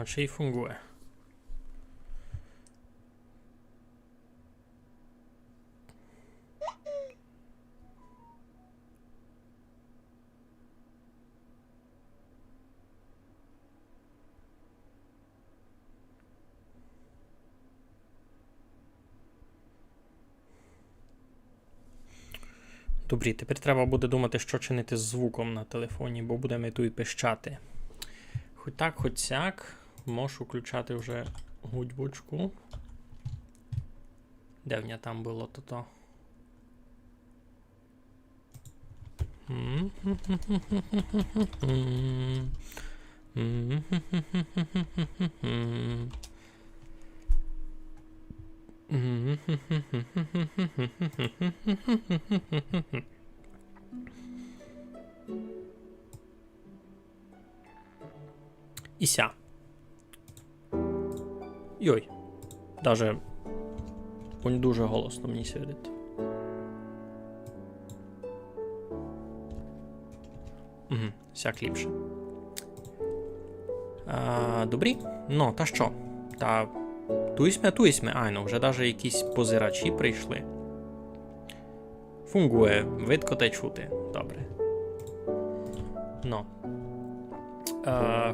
А чи й фунгує. Добрі, тепер треба буде думати, що чинити з звуком на телефоні, бо будемо тут пищати. Хоч так, хоч сяк. Можу включати вже гудьбочку. Де в мене там було то-то? Іся. Йой. Даже он дуже голосно мені сидить. Сяк ліпше. Добрі? Ну, та що? Та туйсме. Ай, ну, вже даже якісь позирачі прийшли. Фунгує, видко те чути. Добре. Ну.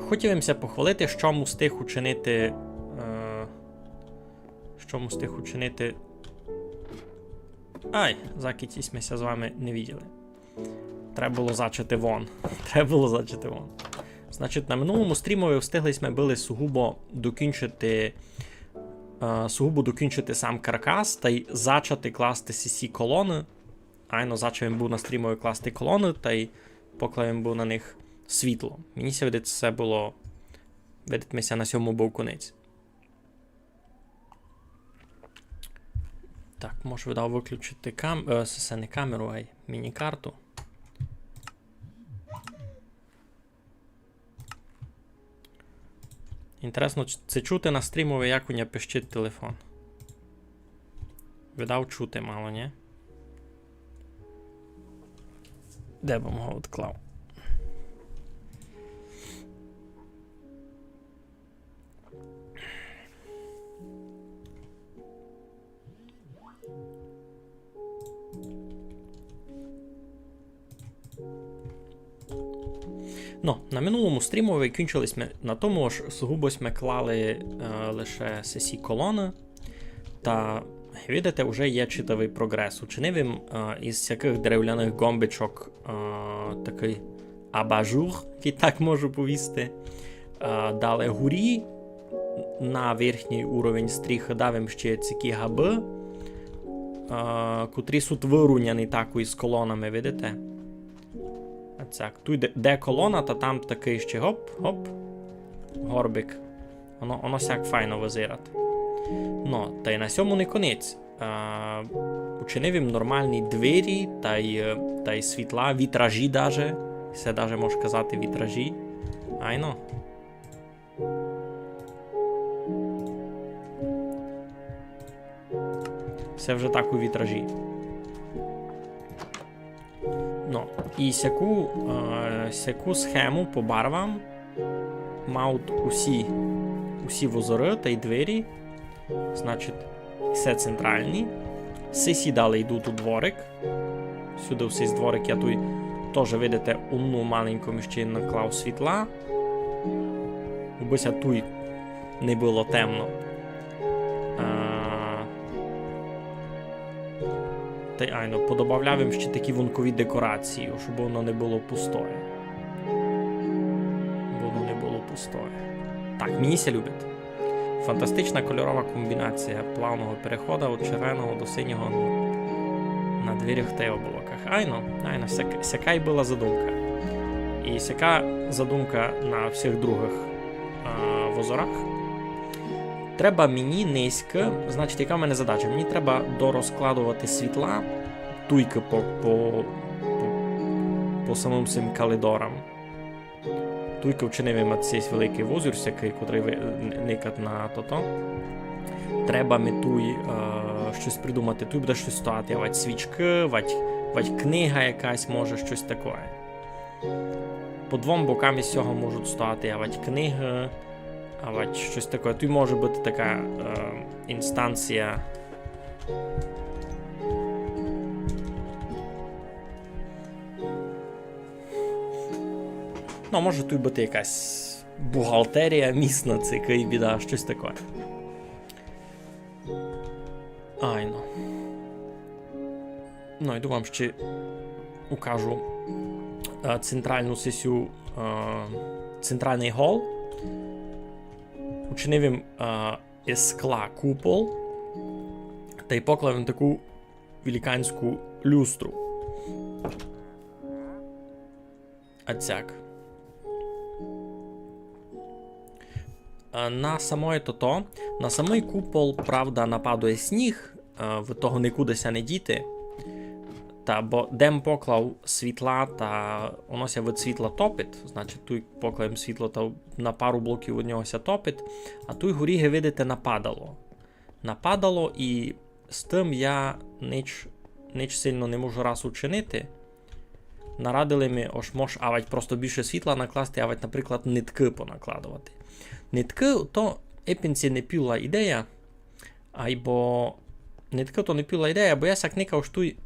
Хотілимося похвалити, що мустих учинити. Ай, закітісьмеся з вами не виділи. Треба було зачати вон. Значить, на минулому стрімові встиглись ми сугубо докінчити сам каркас та й зачати класти CC колони. Айно зачав він був на стрімові класти колони, та й поки він був на них світло. Мені сьогодні це було, видитися, на сьому був конець. Так, можу видав виключити не камеру, а й міні-карту. Інтересно, це чути на стрімові, як у нього пищить телефон. Видав чути мало, ні? Де б його відклав? Ну, на минулому стрімові кінчились ми на тому ж сугубо ми клали лише CC колони, та видите, вже є читавий прогрес. Учинив їм із всяких дерев'яних гомбичок такий абажур, і так можу повісти. Дали гурі на верхній уровень стріхи, дав їм ще ці габи, котрі суть вирівняні так із колонами, видите? Так, тут де колона, та там такий ще гоп-гоп, горбик. Воно сяк файно визирати. Ну, та й на сьому не конець. Учинив їм нормальні двері, та й світла, вітражі даже. Це даже можна казати вітражі. Айно. Це вже так у вітражі. Ну, і сяку схему по барвам мають усі возори та й двері. Значить, все центральні. Всі далі йдуть у дворик. Сюди всі з дворик, я тут теж, видите, одну маленьку ще наклав світла. Бися тут не було темно. Та й айно, подобавляв їм ще такі вонкові декорації, щоб воно не було пустое. Так, мені ся любить. Фантастична кольорова комбінація плавного переходу від червоного до синього на дверях та й оболоках. Айно, сяка й була задумка. І сяка задумка на всіх других возорах. Треба мені низько, значить, яка в мене задача? Мені треба дорозкладувати світла туйки по самим цим коридорам. Туйки вчинив цей великий возір, який никат на то-то. Треба ми туй щось придумати. Туй буде щось стояти, вать свічки, вать книга якась, може, щось таке. По двом бокам із цього можуть стояти вать книги, Авать щось таке. Тут може бути така інстанція. Ну, може тут бути якась бухгалтерія місна, це який біда, щось таке. Айно. Ну, йду вам ще укажу центральну сесію, центральний гол. Учинив їм із скла купол та й поклав їм таку великанську люстру. Ацяк. На самий купол, правда, нападає сніг, в того нікудися не діти. Бо дем поклав світла, та вонося від світла топить, значить тут поклаємо світло та на пару блоків від нього топить, а тут горіги, видите, нападало. Нападало, і з тим я ніч сильно не можу раз учинити. Нарадили ми, мож авать просто більше світла накласти, авать, наприклад, нитки понакладувати. Нитки, то епінці не піла ідея, або нитки то не піла ідея, бо я сяк никав, що тут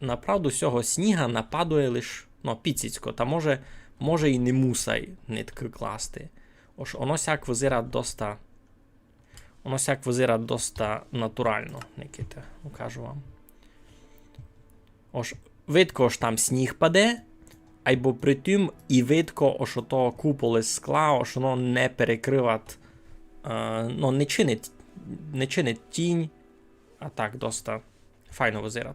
направду цього сніга нападує лише, піціцько, та може і не мусай нитки класти. Воно сяк визира доста натурально, Никита, кажу вам. Видко, що там сніг паде, або при тим і видко, що то купол із скла, що воно не перекривать, не чинить тінь, а так доста файно визира.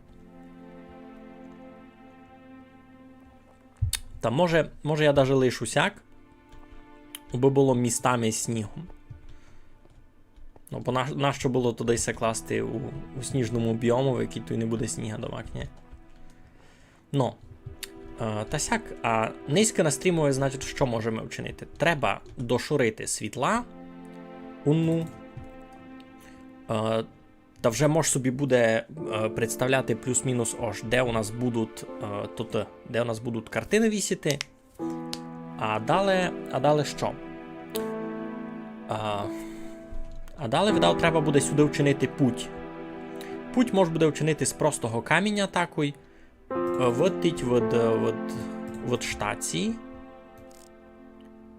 Та може я даже лишу сяк, бо було містами снігом. Бо нащо було туди се класти у сніжному біому, в який тут не буде сніга до вакні. Та сяк, а низько настрімує, значить, що можемо вчинити? Треба дошурити світла, та вже може собі буде представляти плюс-мінус де у нас будуть картини вісіти. А далі що? А далі, видав, треба буде сюди вчинити путь. Путь може буде вчинити з простого каміння такий, витить від штації.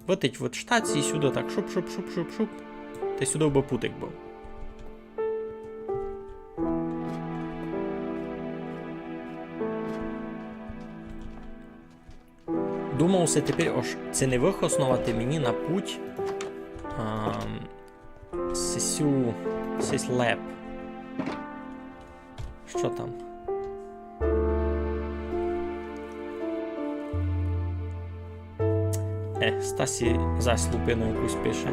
Витить від штації сюди так шуп-шуп-шуп-шуп-шуп. Та сюди би путик був. Думався тепер, це не вихоснувати мені на путь сесь леп. Що там? Стасі зась лупину якусь пише.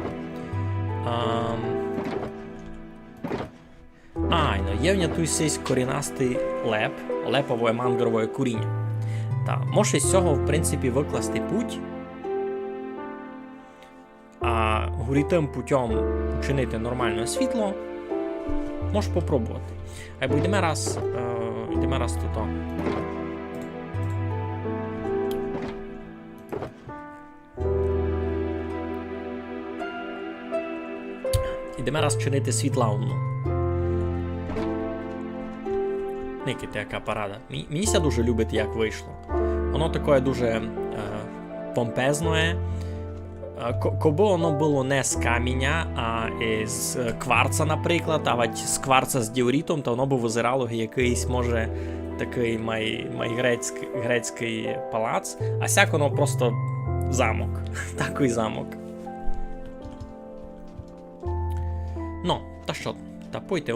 Є в нього тут сесь корінастий леп, лепове мангрове куріння. Може з цього, в принципі, викласти путь, а горітим путем учинити нормальне світло, можеш попробувати. Або йдемо раз тут. Йдемо раз чинити світла. Никите, яка парада. Мені ся дуже любить, як вийшло. Воно таке дуже помпезне. Коби воно було не з каміння, а з кварца, наприклад, а от з кварца з діорітом, то воно б визирало якийсь, може, такий грецький палац, а сяк воно просто замок. Такий замок. Та що? Та пойте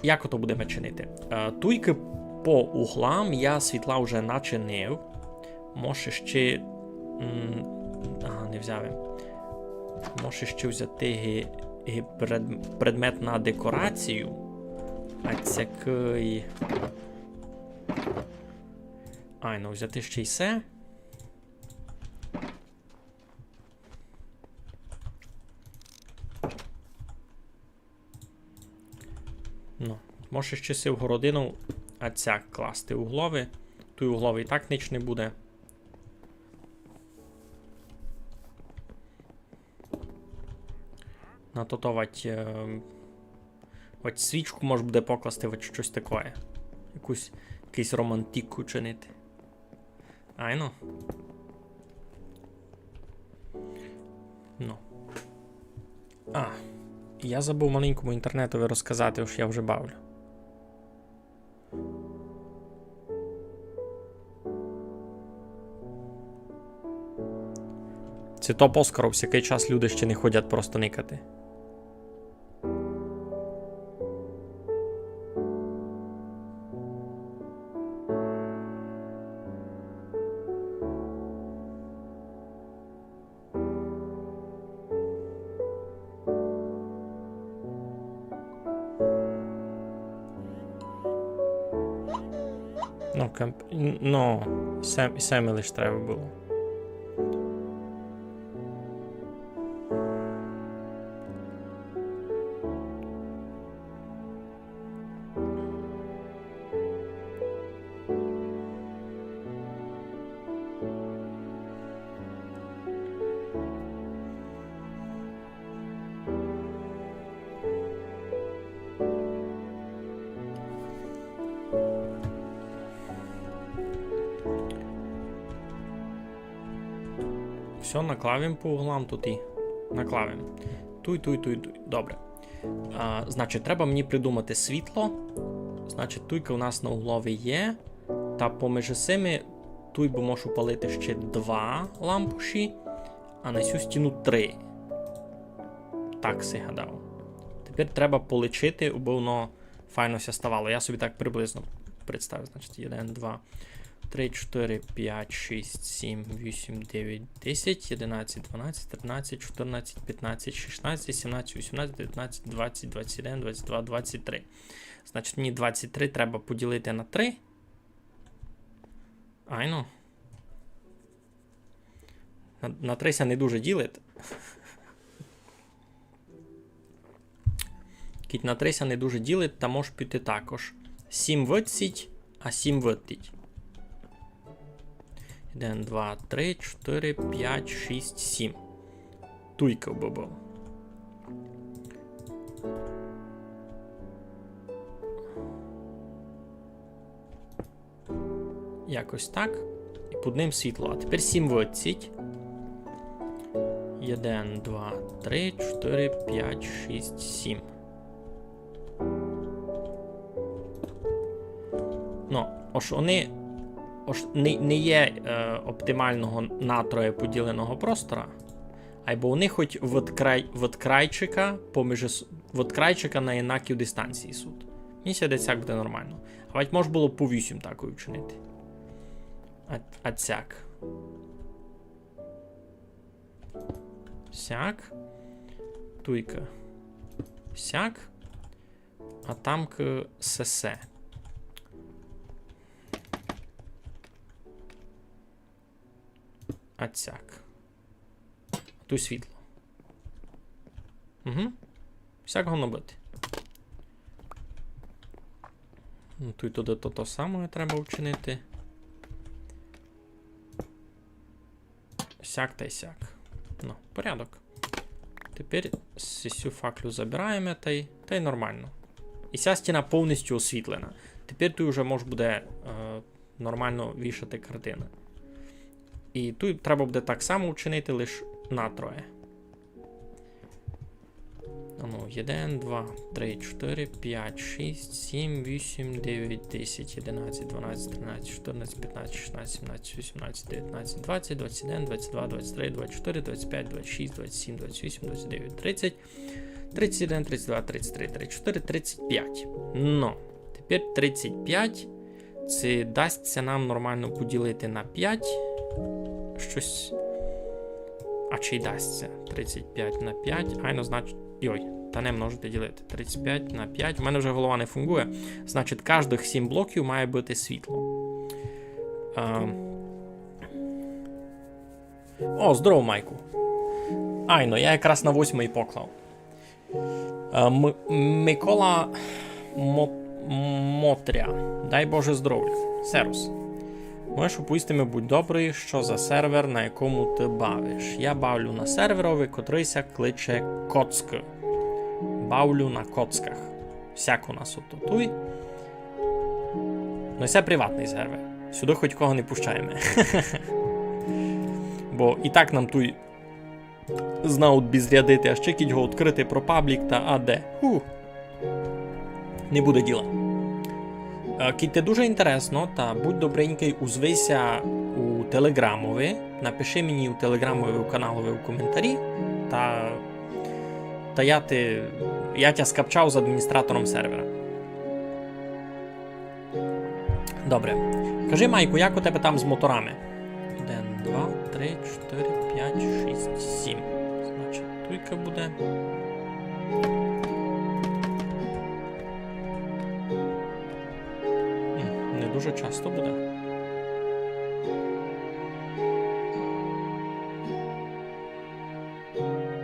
Як ото будемо чинити? Туйки по углам я світла вже начинив. Може ще... не взяв. Може ще взяти предмет на декорацію. А цякий... взяти ще й се. Може ще си в городину, а цяк класти углові. Той угловий так ніч не буде. натотовать свічку може буде покласти щось таке. Якусь романтику чинити. Айно. Ну. Я забув маленькому інтернетові розказати, що я вже бавлю. Це топ Оскару, всякий час люди ще не ходять просто никати. Семі лиш треба було. Все, наклавим по углам тут і наклавим. Туй. Добре. Значить, треба мені придумати світло. Значить, туйка у нас на углові є. Та поміж цими туй би можу палити ще 2 лампуші, а на цю стіну 3. Так си гадав. Тепер треба полічити, аби воно файно ся ставало. Я собі так приблизно представив. Значить, 1, 2, 3, 4, 5, 6, 7, 8, 9, 10, 11, 12, 13, 14, 15, 16, 17, 18, 19, 20, 21, 22, 23. Значить, мені 23 треба поділити на 3. Айно. На 3 ся не дуже ділить. Кіть на 3 ся не дуже ділить, та може піти також. 7 витсіть, а 7 витить. 1, 2, 3, 4, 5, 6, 7. Туйка був. Якось так. І під ним світло. А тепер 7 витсіть. 1, 2, 3, 4, 5, 6, 7. Ну, ось вони не є оптимального натроє поділеного простора, або вони хоч від крайчика, від крайчика на інаків дистанції суд. Мені сядеться, як буде нормально. А ведь може було по 8 такою вчинити. А цяк. Сяк. Туйка. Сяк. А тамка сесе. А цяк. Тут світло. Угу. Всяк воно бити. Ну, тут туди то саме треба вчинити. Сяк та й сяк. Ну, порядок. Тепер цю факлю забираємо та й нормально. І ця стіна повністю освітлена. Тепер тут вже може буде нормально вішати картини. І тут треба буде так само вчинити, лише натроє. Ну, 1, 2, 3, 4, 5, 6, 7, 8, 9, 10, 11, 12, 13, 14, 15, 16, 17, 18, 19, 20, 21, 22, 23, 24, 25, 26, 27, 28, 29, 30, 31, 32, 33, 34, 35. Ну, тепер 35. Це дасться нам нормально поділити на 5. Щось. А чи й дасться? 35 на 5. Айно, значить. Йой, та не множити ділити. 35 на 5. У мене вже голова не функує. Значить, кожних 7 блоків має бути світло. О, здоров, Майку. Айно, я якраз на 8-й поклав. Микола Мотря. Дай Боже здоров'я. Серус. Можеш оповісти, будь добрий, що за сервер, на якому ти бавиш. Я бавлю на серверові, котрийся кличе Коцк. бавлю на коцках. Всяко нас отутуй. Ну, це приватний сервер. Сюди хоч кого не пущаємо. Бо і так нам тут знають безрядити, а ще кіть його відкрити про паблік та АД. Не буде діла. Кіть те дуже інтересно, та будь добренький, узвися у телеграмові. Напиши мені у телеграмові, у каналові, у коментарі. Та я тя скапчав з адміністратором сервера. Добре. Кажи, Майку, як у тебе там з моторами? 1, 2, 3, 4, 5, 6, 7. Значить, туйка буде. Не дуже часто буде.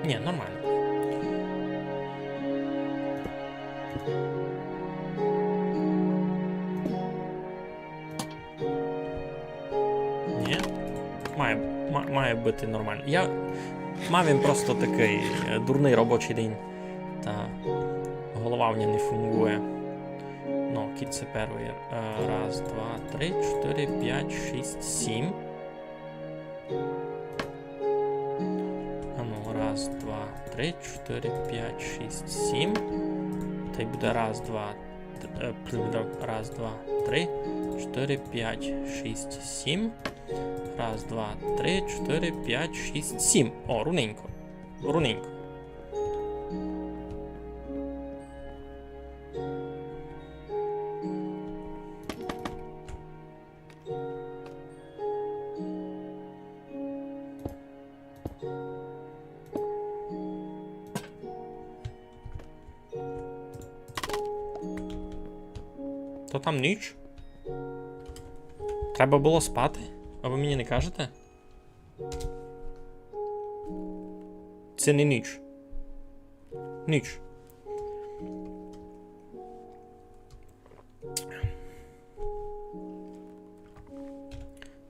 Ні, нормально. Ні. Має бути нормально. Я мав він просто такий дурний робочий день. Та голова в ній не фунгує. Ну, кіт це перший. Раз, два, 3, 4, 5, 6, 7. Раз, два, 3, 4, 5, 6, 7. Та й буде раз, два, 3, 4, 5, 6, 7. Раз, два, 3, 4, 5, 6, 7. О, руненько. Руненько. То там ніч? Треба було спати? А ви мені не кажете? Це не ніч. Ніч.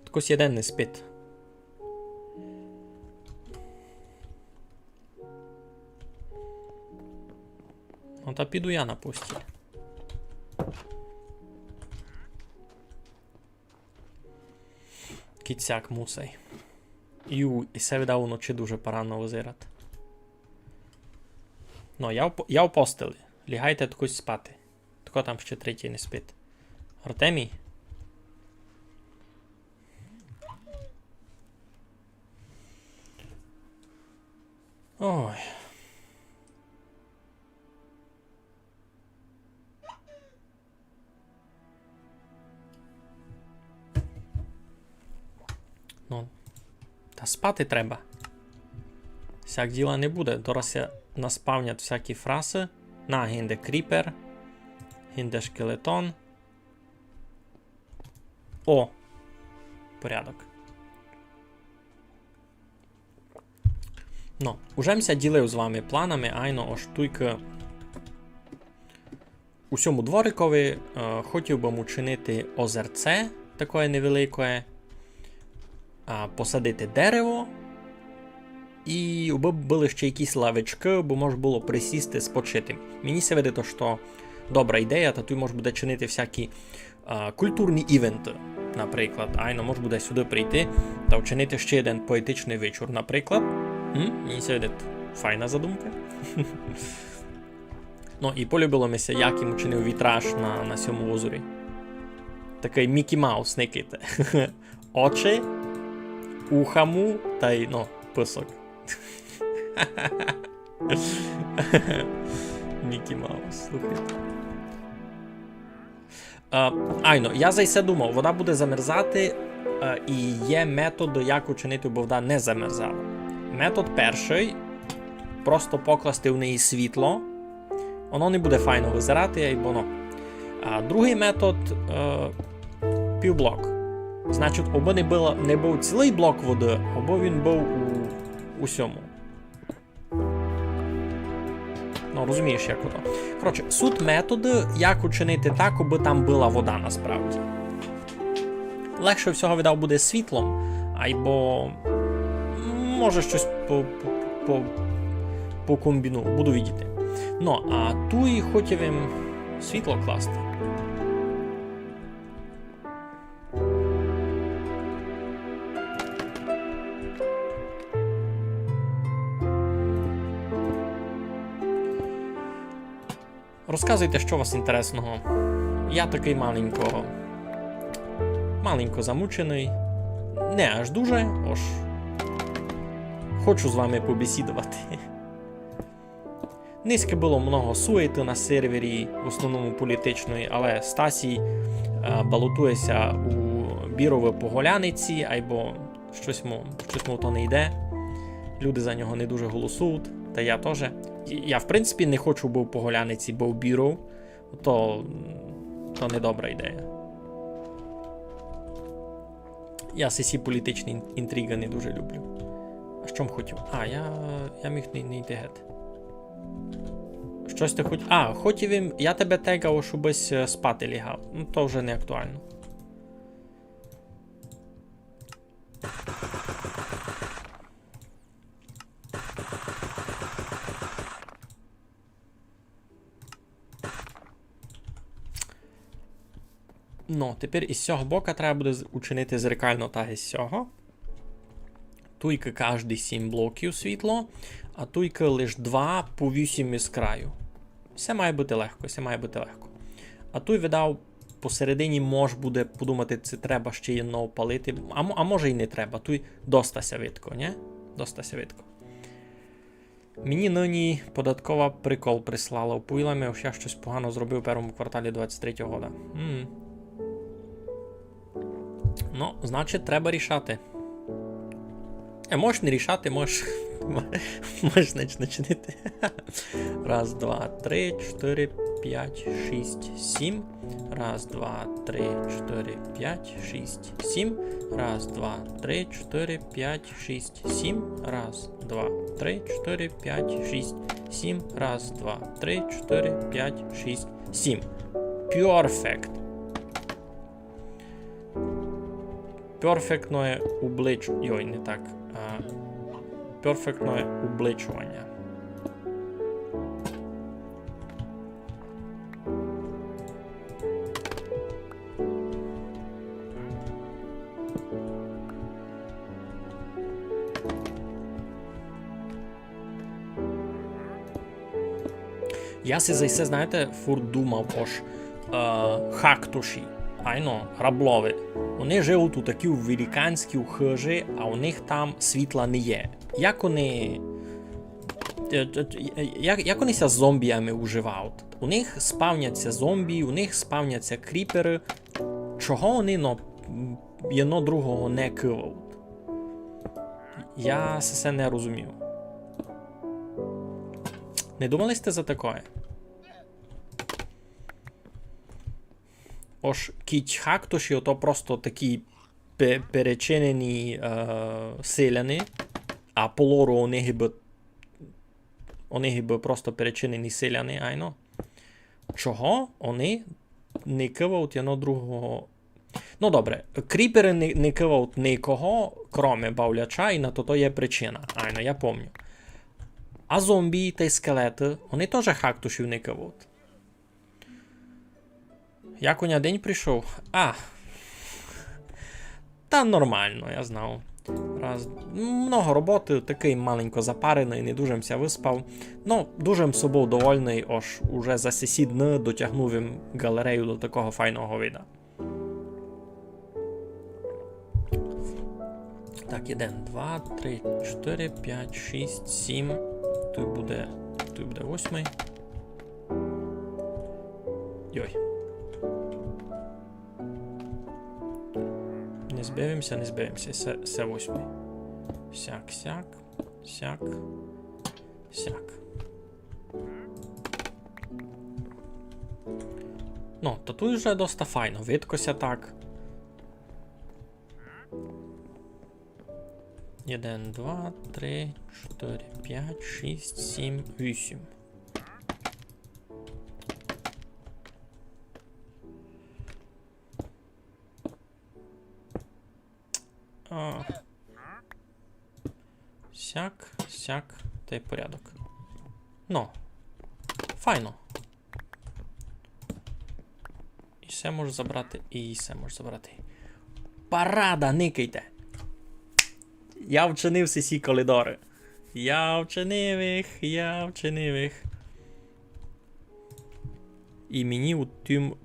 Такось один не спить. Ну та піду я на постіль. Кіцяк мусей. І се видав уночі дуже порано озирати. Ну, я в постелі. Лягайте такось спати. Тако там ще третій не спить. Артемій? Ой. Ну, та спати треба. Всяк діла не буде. Дораз наспавнять всякі фраси. На, гінде кріпер. Гінде шкелетон. О! Порядок. Ну, уже ділив з вами планами, айно ось тільки у цьому дворикові хотів би учинити озерце таке невелике, посадити дерево, і були ще якісь лавочки, бо можна було присісти, спочити. Мені се видить, що добра ідея, та тут може буде чинити всякі культурні івенти, наприклад. Айно може буде сюди прийти та вчинити ще один поетичний вечір, наприклад. Мені се видить файна задумка. Ну, і полюбило мися, як йому чинив вітраж на цьому озері. Такий Мікі Маус, не ките. Очі, ухаму та й, ну, писок. Мікі Маус, слухайте. Айно, я за це думав, вода буде замерзати, і є метод, як учинити, бо вода не замерзала. Метод перший, просто покласти в неї світло, воно не буде файно визирати, або воно. А другий метод півблок. Значить, або не був цілий блок води, або він був у сьому. Ну, розумієш, як воно. Коротше, суть методу, як учинити так, аби там була вода насправді. Легше всього, віддав, буде світлом, або може щось по комбіну, буду видіти. Ну, а туй хотів світло класти. Розказуйте, що у вас інтересного. Я такий маленько замучений. Не аж дуже, ож хочу з вами побесідувати. Низьке було много суети на сервері, в основному політичної, але Стасій балотується у Бірове по Голяниці, або щось мов то не йде. Люди за нього не дуже голосують, та я теж. Я, в принципі, не хочу був по Голяниці, бо в Біров, то не добра ідея. Я ці політичні інтриги не дуже люблю. А що хотів? Я міг не йти геть. Щось ти хотів? Хотів я тебе тегав, щобись спати лягав. Ну, то вже не актуально. Ну, тепер із цього боку треба буде учинити зеркально так із цього. Туйка кожні 7 блоків світло, а туйка лише 2 по 8 із краю. Все має бути легко, А туй видав, посередині може буде подумати, це треба ще єдно опалити, а може і не треба. Туй достася видко, не? Достася видко. Мені нині податкова прикол прислала опуйлами, що я щось погано зробив у першому кварталі 23-го года. Ну, значить, треба рішати. Можеш не рішати, можеш начинити. 1, 2, 3, 4, 5, 6, 7. 1, 2, 3, 4, 5, 6, 7. 1, 2, 3, 4, 5, 6, 7. 1, 2, 3, 4, 5, 6, 7. 1, 2, 3, 4, 5, 6, 7. Perfect. Перфектне обличчя. Йой, не так. Перфектне обличування. Я си за це, знаєте, фур думав, хактуші. Айно, граблови. Вони живуть у такі великанські хижі, а у них там світла не є. Як вони ся з зомбіями уживають? У них спавняться зомбі, у них спавняться кріпери. Чого вони єдно другого не кивають? Я це не розумів. Не думали сте за таке? Ож кіть хактуші, ото просто такі перечинені селяни, а по лору вони би просто перечинені селяни, айно. Чого вони не кивають одно другого? Ну добре, кріпери не кивають нікого, кроме бавляча, і на то є причина, айно, я помню. А зомбі та й скелети, вони теж хактушів не кивають. Як у нього день прийшов? Та нормально, я знав. Много роботи, такий маленько запарений, не дуже ся виспав. Ну, дуже собою довольний, аж уже за сесі дні дотягнув їм галерею до такого файного вида. Так, 1, 2, 3, 4, 5, 6, 7. Тут буде 8. Йой. Не збивимося, це 8. Сяк. Ну, то тут вже доста файно, видкося так. 1, 2, 3, 4, 5, 6, 7, 8. Сяк, та й порядок. Ну, Файно. І все можу забрати, і все можу забрати. Парада, никайте! Я вчинив всі коридори. Я вчинив їх. І мені у тим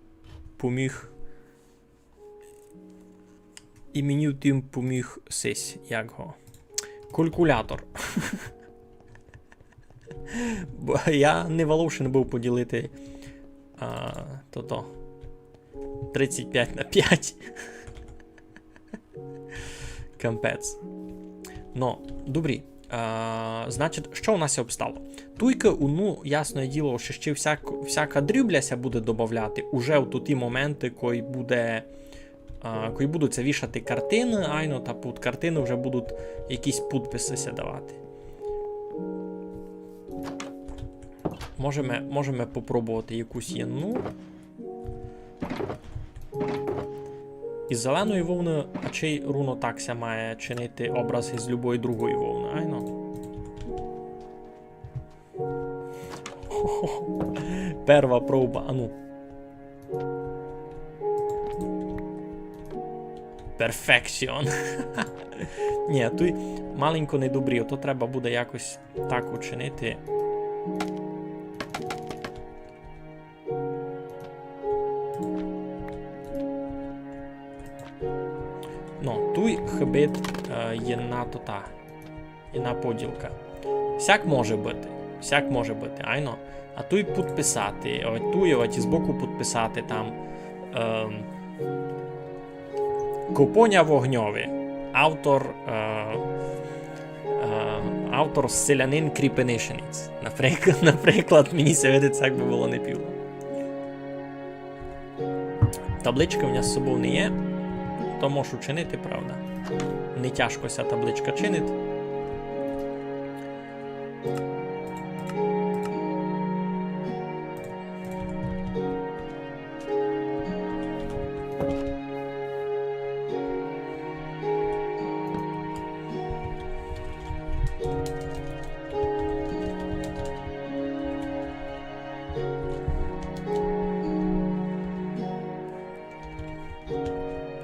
поміг. Сись, як го. Калькулятор. Бо я не волошен був поділити 35 на 5. Кампець. Ну, добрі. Значить, що у нас обстало? Туйка, ну, ясне діло, що ще всяка дрібляся буде додавати уже в ті моменти, коли будуть вішати картини, айно, та під картини вже будуть якісь підписи давати. Можемо попробувати якусь єнну. Із зеленої вовни, а чий руно такся має чинити образ із любої другої вовни, айно? Перва проба, ану. Перфекціон. Ні, тут маленько не добрі, то треба буде якось так учинити. Ну, тут хибит є на поділка. Всяк може бути, айно. А тут підписати, ось збоку підписати там Купоня вогньові. Автор селянин Кріпенишинець. Наприклад, мені це видиться, як би було не півно. Табличка в нас з собою не є, то можу чинити, правда. Не тяжко ця табличка чинить.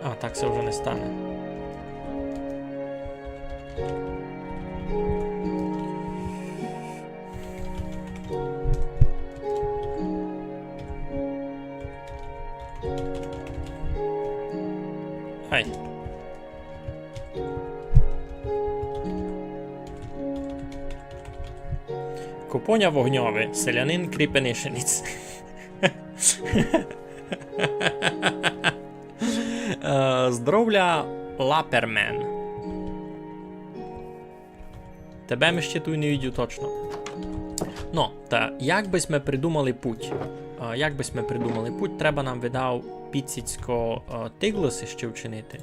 А, так це вже не стане. Хай. Купоня вогньовий, селянин Кріпенишинець. Здоров'я Лапермен. Тебе ми ще тут не видів точно. Ну, та як би ми придумали путь? Треба нам видав піціцько тиглоси ще вчинити.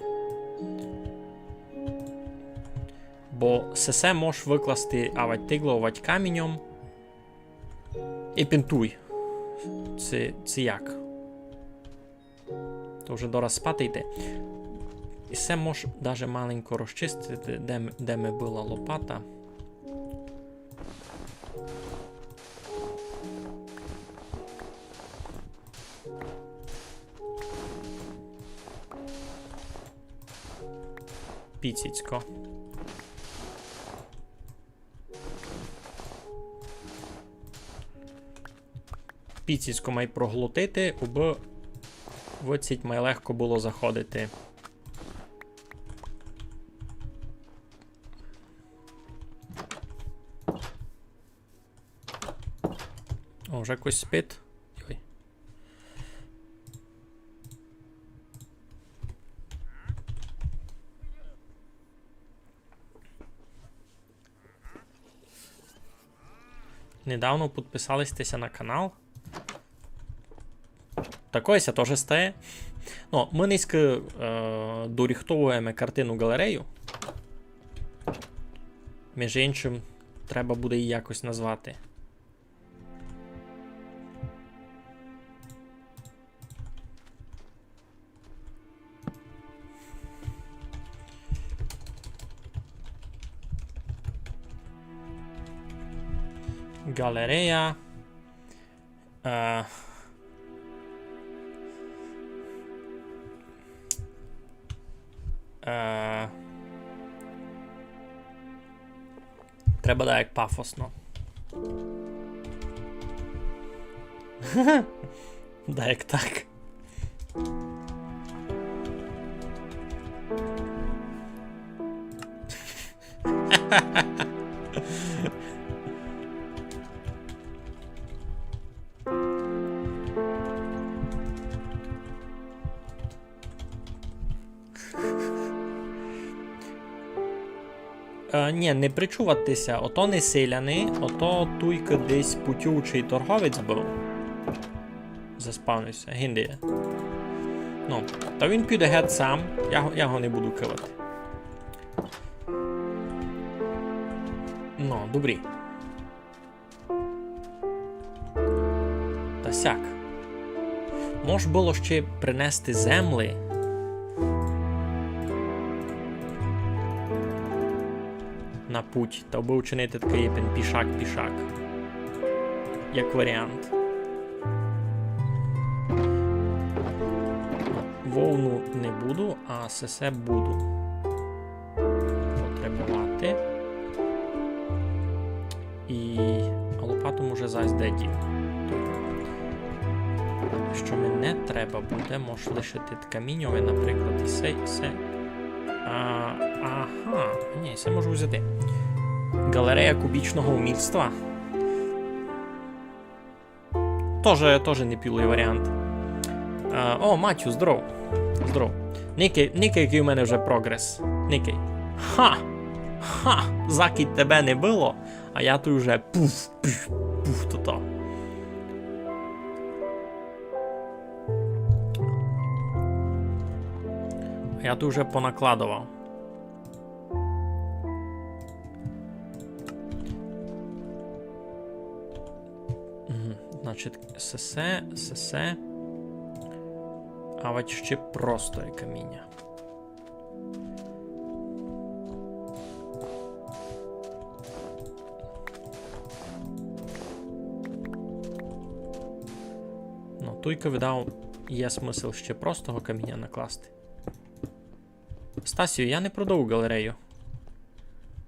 Бо сесе можеш викласти авать тигло, авать камінням. І пінтуй. Це як? То вже дораз спати йти. І все можеш даже маленько розчистити, де ми була лопата. Піціцько. Піціцько май проглотити, аби виціть май легко було заходити. О, вже якось спить. Ой. Недавно підписалися на канал. Такое ся теж стає. Ну, ми низько доріхтовуємо картину галерею. Між іншим, треба буде її якось назвати. Галерея Треба да як пафосно. Да як так. Ні, не причуватися, ото не селяни, ото туйка десь путючий торговець був. Заспавнився, гіндіє. Ну, та він піде геть сам, я його не буду кивати. Ну, добрі. Та сяк. Мож було ще принести землі. На путь, та би учинити такий пішак-пішак. Як варіант. Вовну не буду, а сесе буду потребувати. А лопату може зась де дів. Що мені не треба буде, мож лишити каміньове, наприклад, і се. Ага, ні, це можу взяти. Галерея кубічного умільства. Тоже не пілий варіант. О, Матю, здоров. Здоров. Никай, який у мене вже прогрес. Никай. Ха! Закид тебе не було, а я тут вже пуф, то-то. Я тут вже понакладував. Значить, сесе. А от ще просто є каміння. Ну, туйка видав, є смисл ще простого каміння накласти. Стасію, я не продав галерею.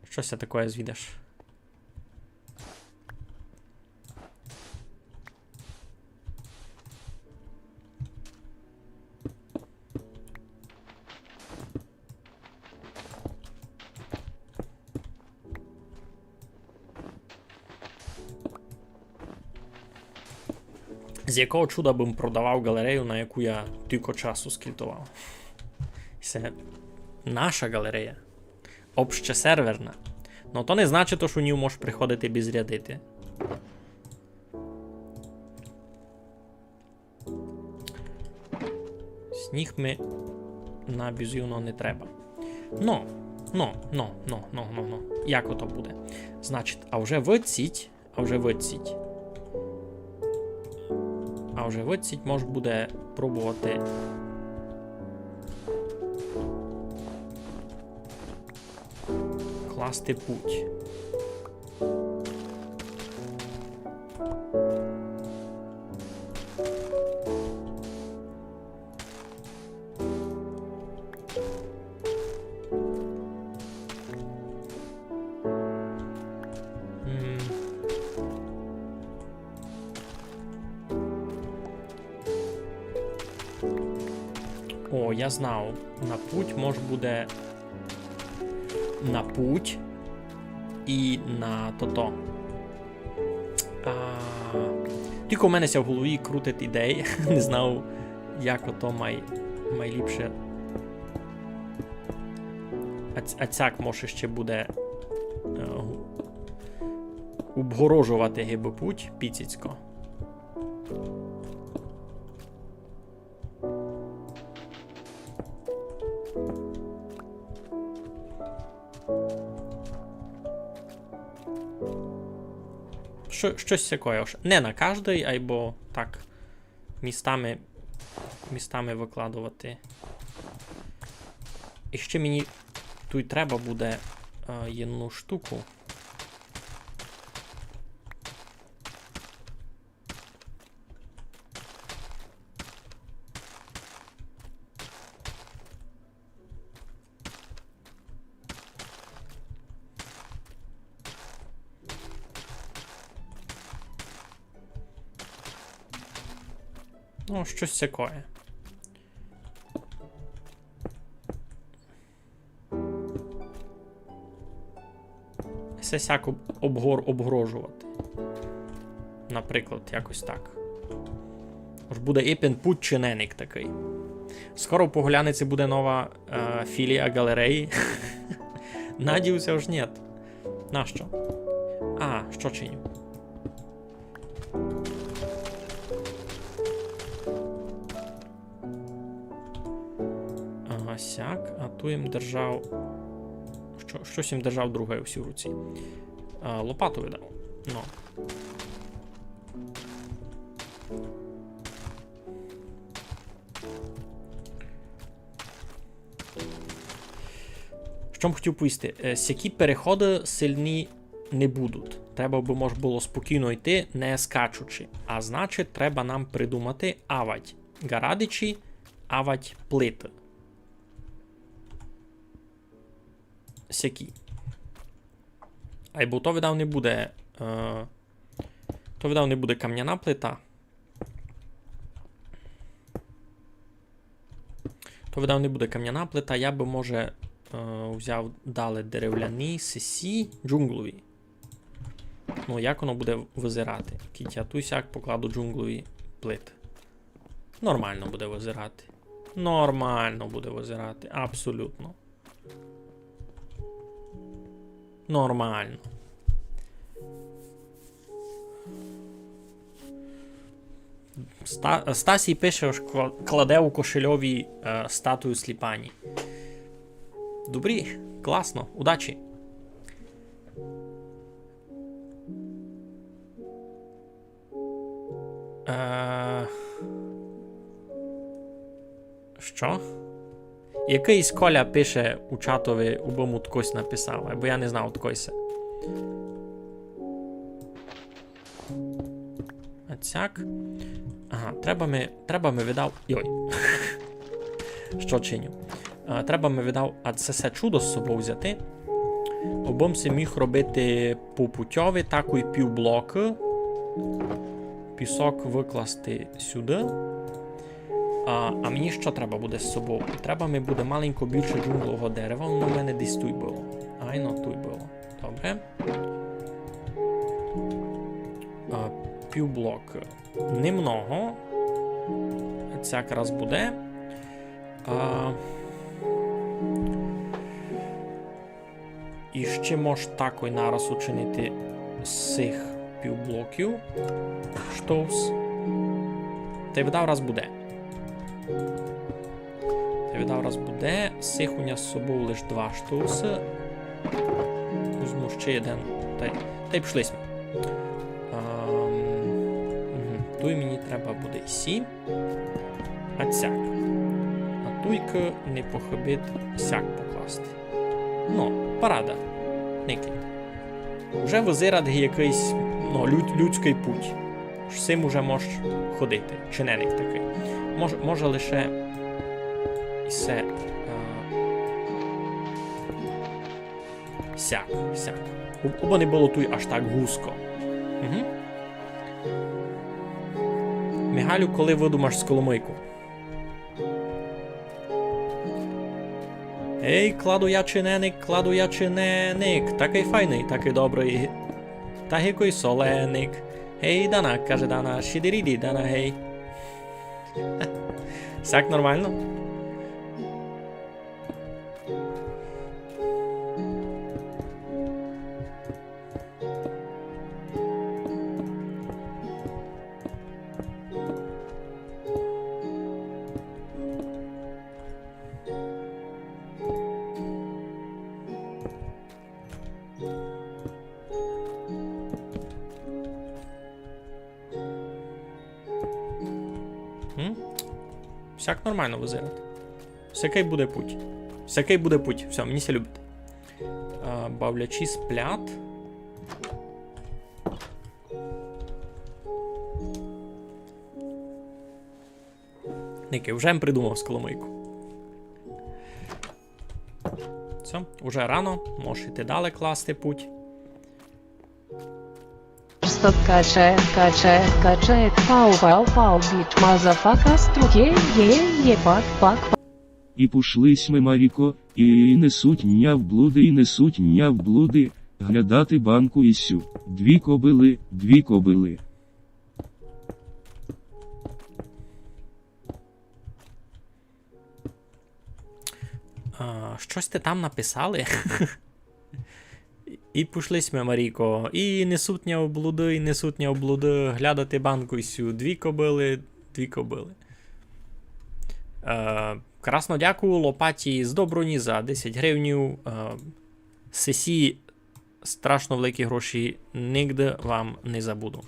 Щось таке звідеш? З якого чуда б продавав галерею, на яку я тільки часу скільтував? Це наша галерея. Общесерверна. Ну то не значить, що в нього можеш приходити безрядити. Сніг ми на бюзюно не треба. Ну. Як ото буде? Значить, а вже виціть може буде пробувати класти путь. О, я знав. На путь може буде на путь і на то-то. Тільки у мене ся в голові крутить ідеї. Не знав, як ото найліпше. А цяк може ще буде обгорожувати гибопуть піціцько. Щось таке. Не на кожний, або так містами викладувати. І ще мені тут треба буде одну штуку. Ну, щось цікаве. Все сяко обгрожувати. Наприклад, якось так. Ож буде Іпен Путь чиненик такий. Скоро в Погляниці буде нова філія галереї. Надіюся, ж ні. Нащо? А, що чиню? Ага, сяк. А ту їм держав... Щось їм держав друге усі в руці. Лопату видав. Ну. Що б хотів поїсти? Сякі переходи сильні не будуть. Треба би може було спокійно йти, не скачучи. А значить, треба нам придумати авать гарадичі, авать плити. Сякі. Айбо то видав не буде. То видав не буде кам'яна плита. То видав не буде кам'яна плита, я би може взяв дали деревляні, сесі, джунглові. Ну, як воно буде визирати? Кітя тусяк покладу джунглові плити. Нормально буде визирати. Нормально буде визирати. Абсолютно. Нормально. Стасій пише, що кладе у кошельові статую Сліпані. Добрі, класно, удачі. Що? Якийсь Коля пише у чатові, убому ткось написав, бо я не знав ткойся. А цяк. Ага, треба ми видав... Йой. Що чиню? Треба ми видав, а це все чудо з собою взяти. Обом се міг робити попутьові, таку і півблоки. Пісок викласти сюди. А мені що треба буде з собою? Треба ми буде маленько більше джунглового дерева, воно в мене десь тут було. Айно, тут було. Добре. Півблок. Немного. Це якраз буде. І ще мож такой нараз учинити з цих півблоків. Штовс. Та й видав раз буде. З цих у нас з собою лише 2 штовси. Візьму ще один. Та й пішли сме. Туй мені треба буде і 7. А цяк. А туйка не похибить сяк покласти. Ну, парада. Никий. Уже визирад якийсь, людський путь. З цим уже можеш ходити. Чиненик такий. Може лише і все. Сяк. Оба не було тут аж так гуско. Угу. Мігалю, коли видумаєш сколомийку? Ей, кладу я чиненик, такий файний, такий добрий, такий соленик. Гей, Дана, каже Дана, шідиріді, Дана, гей. Сяк нормально? Всяк нормально визирати. Всякий буде путь. Все, мені ся любить. Бавлячі сплят. Ники, вже придумав сколомийку. Все, уже рано, можеш іти далі класти путь. просто качает, пау, бич, мазафака, струке, ебак, пак. І пушлись ми, Маріко, і несуть ня в блуди, і несуть ня в блуди, глядати банку і сю. Дві кобили. Щось ти там написали? І пішлись ми, Маріко, і несутня облуди, глядати банку і сю. Дві кобили. Красно дякую Лопаті з Добруні за 10 гривнів. Сесі страшно великі гроші, нігде вам не забуду.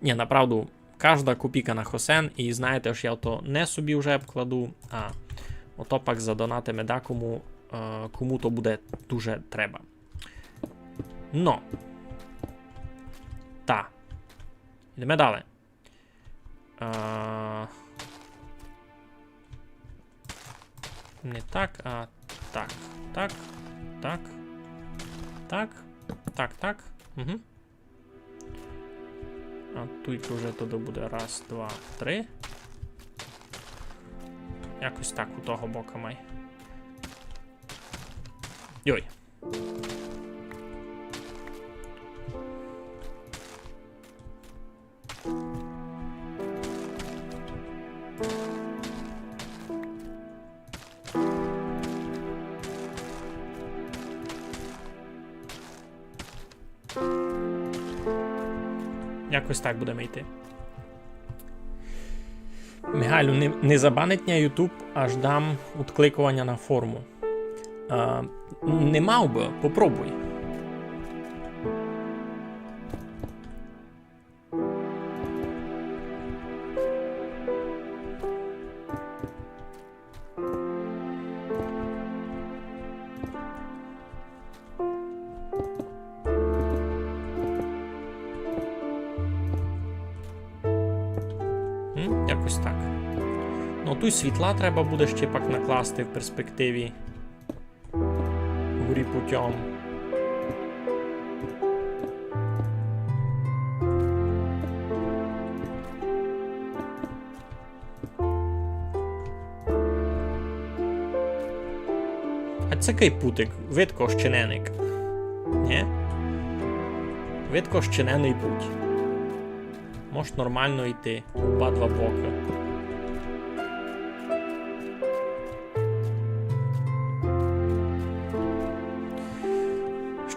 Ні, направду, кожна копійка на Хосен, і знаєте, що я то не собі вже обкладу, а ото пак задонатиме декому, кому то буде дуже треба. Но. Та. Йдемо далі. Не так, а так. Так. Угу. А тут вже туди буде раз, два, три. Якось так у того бока май. Йой. Якось так будемо йти. Михайлю, не забанить мене YouTube, аж дам відкликування на форму. Не мав би, попробуй. Якось так. Ну, тут світла треба буде ще пак накласти в перспективі. Горі путем. А це який путик? Видко щененик. Ні? Видко щенений путь. Можеш нормально йти. Оба-два боки.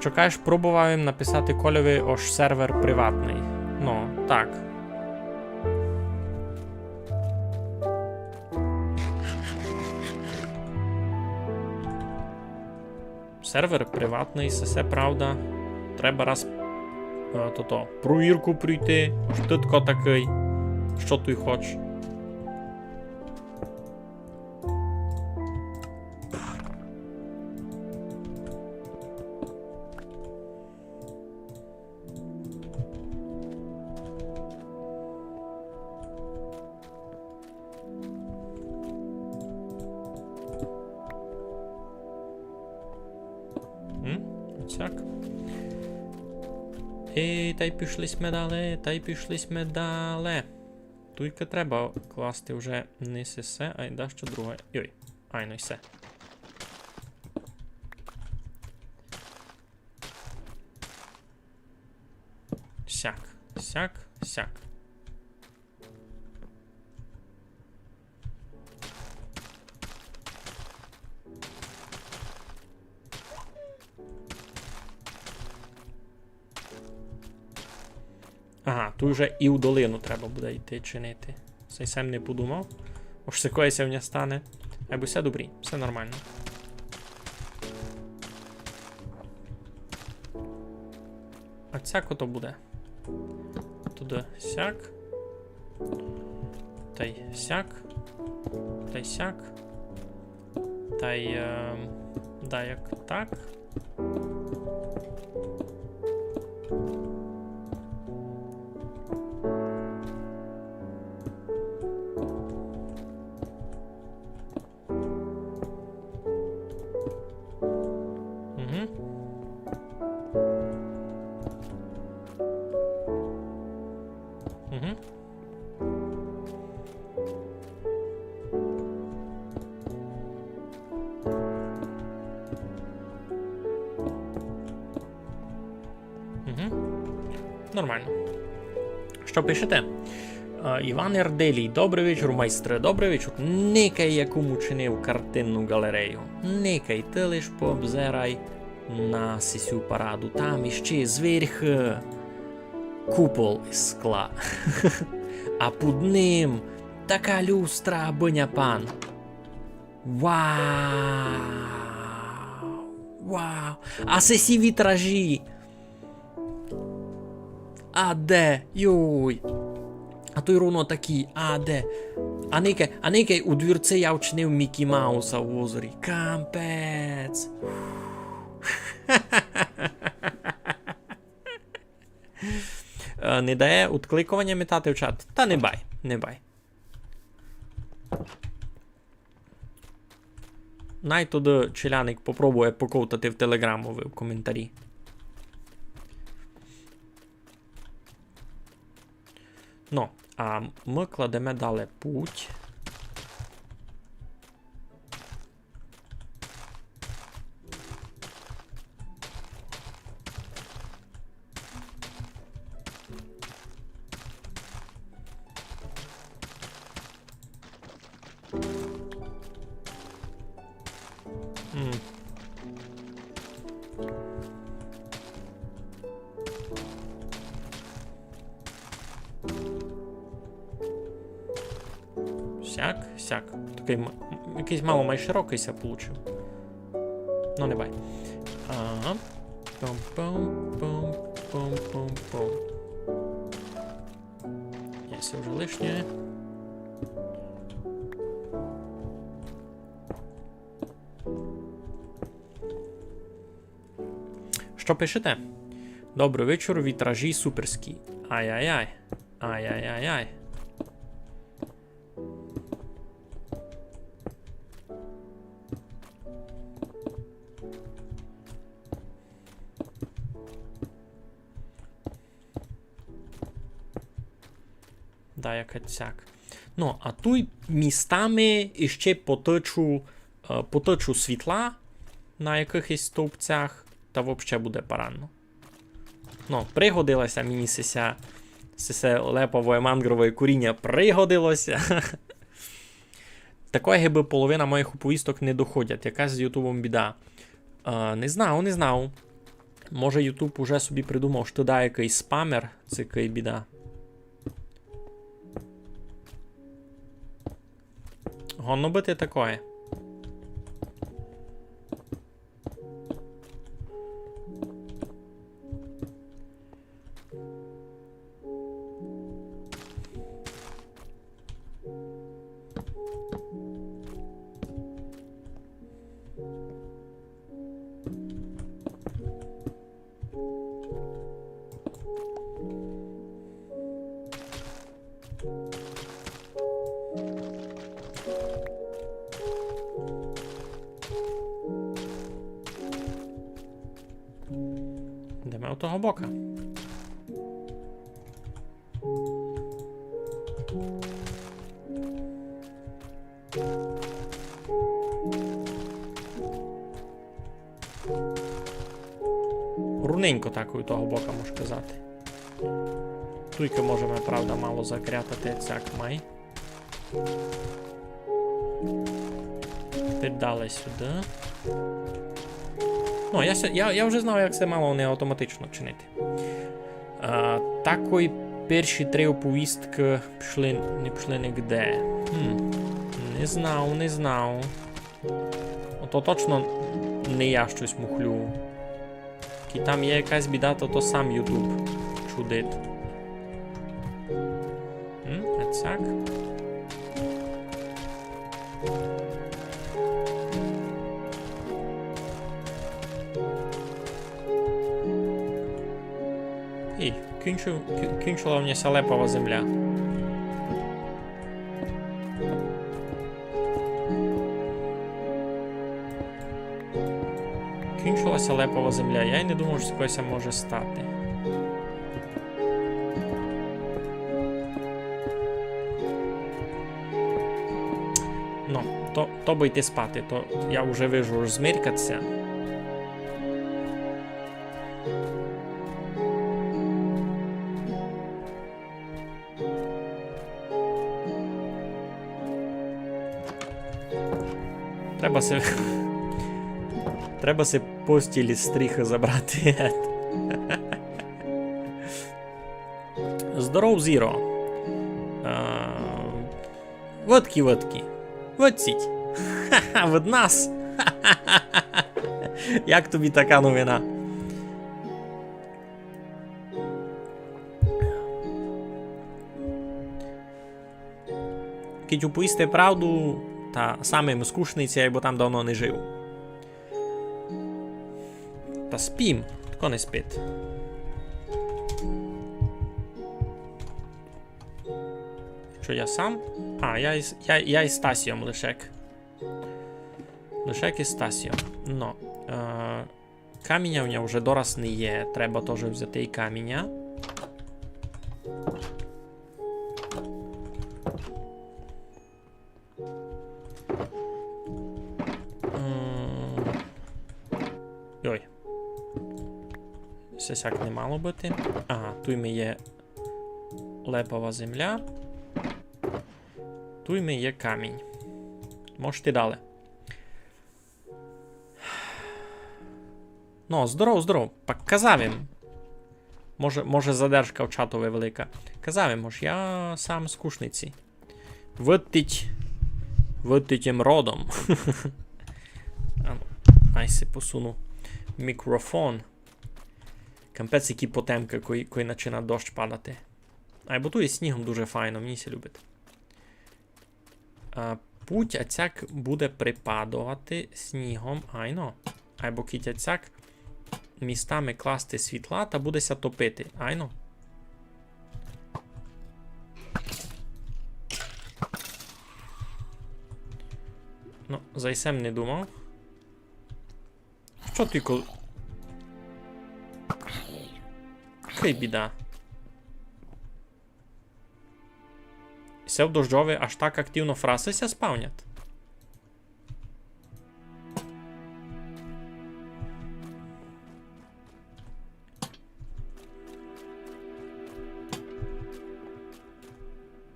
Що кажеш, пробував їм написати Колеві, ось сервер приватний. Ну, так. Сервер приватний, це правда. Треба раз провірку пройти. Що ти тако такий? Що ти хочеш? Так. І та й пішлись ми далі. Тільки треба класти вже не сесе, а й да що друге. Йой, ай, ну й се. Сяк. Ага, тут вже і в долину треба буде йти чинити. Цей сам не подумав. Ось секоїся в нього стане. Або все добрі, все нормально. А цяко то буде. Туди сяк. Та й сяк. Та й сяк. Та й... да, як так. Угу. Нормально. Що пишете? Іван Ерделій, добрий вечір, майстре, добрий вечір. Некай якому чинив картинну галерею. Некай, ти лиш пообзирай на сесю параду. Там іще зверх купол із скла. А під ним така люстра, боня пан. Вау! Вау! А сесі вітражі! А де? Йой! А той ровно такий, а де? А некай у двірці я вчинив Мікі Мауса в озері. Кампець! Не дає відкликування метати в чат? Та не бай, не бай. Най туди челяник попробує поковтати в телеграму в коментарі. Ну, а ми кладемо далі путь. Сяк. Такий якийсь мало майширокий ся получив. Ну, не бай. Ага. Пум-пум-пум-пум-пум-пум. Єся вже лишнє. Що пишете? Добрий вечір, вітражі суперські. Ай-яй-яй. Ай-яй-яй-яй. Да, як цяк. Ну, а тут містами іще поточу світла на якихось стовпцях, та взагалі буде паранно. Ну, пригодилася мені сесе лепової мангрової куріння, пригодилося. Такої гиби половина моїх оповісток не доходять. Якась з Ютубом біда. Не знав. Може Ютуб уже собі придумав, що да якийсь спамер, це який біда. Гонно бити такое. Йдемо у того бока. Руненько так у того бока, можу казати. Туйки можемо, правда, мало закрятати цяк май. Піддали сюди. Ну, я вже знав, як це мало не автоматично чинити. Такої перші три оповістки не пішли нігде. Не знав. Ото точно не я щось мухлю. І там є якась біда, то сам Ютуб чудить. Цяк. І кінчила мені ся лепова земля. Кінчилася лепова земля. Я й не думав, що такое може стати. то бо йти спати, то я вже вижу змиркатися. Треба се постілі стріхи забрати. Здоров, Зіро. Водки. Водсіть. Ха-ха, від нас. Як тобі така новина? Кітю, поїсти правду, та самим скучниця, я бо там давно не жив. Та спім, тако не спить. Що я сам? А, я із Стасієм лишек. Лишек із Стасієм. Ну, каміння у нього вже дораз не є. Треба теж взяти і каміння. Ой. Все сяк не мало бути. Ага, тут ми є лепова земля. Тут ми є камінь. Можете далі. Ну, здоров. Пак казав їм. Може задержка в чатове велика. Казав їм, може, я сам скучниці. Витіть родом. Айси посуну мікрофон. Кампець, які потемки, коли починає дощ падати. А бо тут і снігом дуже файно, мені се любить. Путь ацяк буде припадувати снігом. Айно. Або кіть ацяк містами класти світла та будеся топити. Айно. Ну, зайсем не думав. Що ти коли... Хай біда. Се в дождьові аж так активно фрасися спавнять?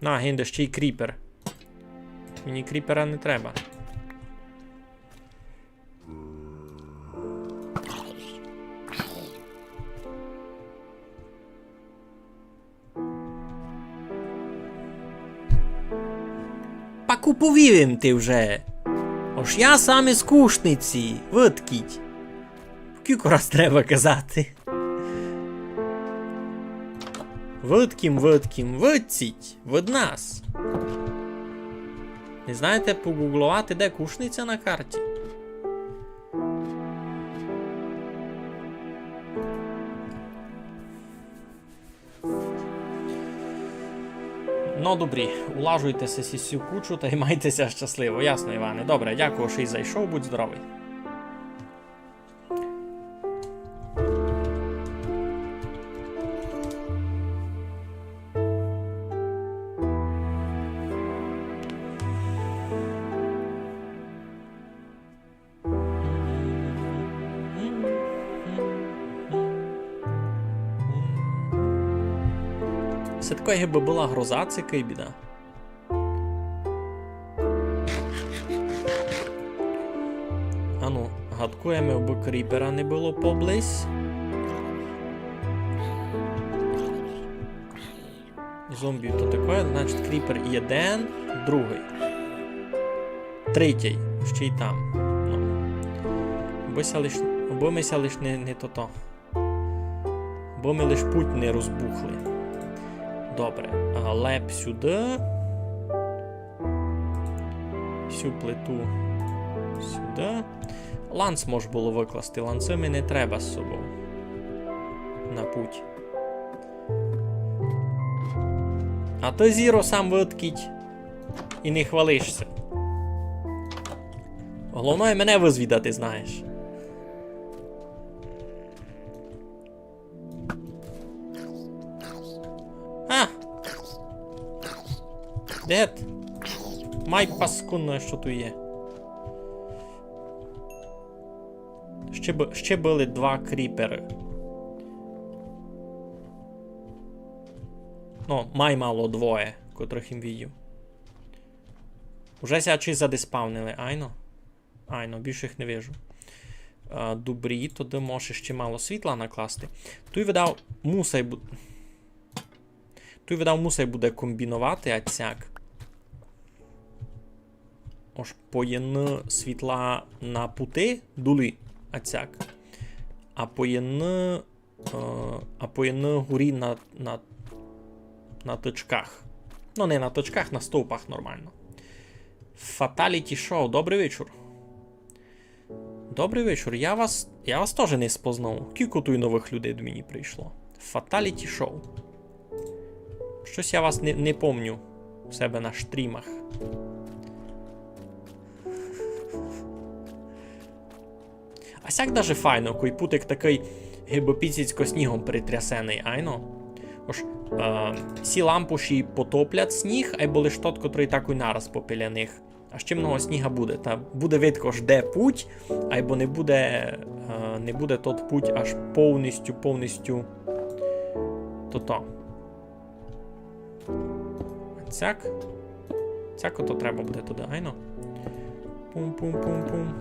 На, гінде ще й кріпер. Мені кріпера не треба. Паку повірим ти вже. Ож я саме скучниці. Виткіть. Кілько раз треба казати. Виткім, витціть. Від нас. Не знаєте погуглувати, де кушниця на карті? Ну, добрі, улажуйтеся сі кучу та й майтеся щасливо. Ясно, Іване. Добре, дякую, що й зайшов, будь здоровий. Це така, якби була гроза, це кай біда. Ану, гадкуємо, аби кріпера не було поблизь. Зомбі то таке, значить кріпер і один, другий. Третій, ще й там. Ну. Бо мися лиш не то-то. Бо ми лиш путь не розбухли. Добре, леп сюди. Всю плиту сюди. Ланц можна було викласти, ланцами не треба з собою. На путь. А то Зіро сам виткіть. І не хвалишся. Головне мене визвідати, знаєш. Дед, май паскудно, що тут є. Ще були 2 кріпери. Ну, мало 2, котрих їм відів. Уже ся чи задиспавнили, айно? Айно, більше їх не вижу. Добрі, тоді може ще мало світла накласти. Той видав мусай буде комбінувати, а цяк. Ож поєн світла на пути дули, а цяк. А поєн горі на точках. Ну, не на точках, на стовпах нормально. Fatality Show, добрий вечір. Добрий вечір, я вас теж не спознав. Кілько тут нових людей до мені прийшло. Fatality Show. Щось я вас не помню у себе на стрімах. А сяк даже файно, кой путик такий гибопіціцько снігом притрясений, айно? Ож, сі лампуші потоплять сніг, айбо лиш тот, котрий такий нараз попіляних. А ще много сніга буде. Та буде видко ж де путь, айбо не буде тот путь аж повністю то. Цяк ото треба буде туди, айно? Пум-пум-пум-пум.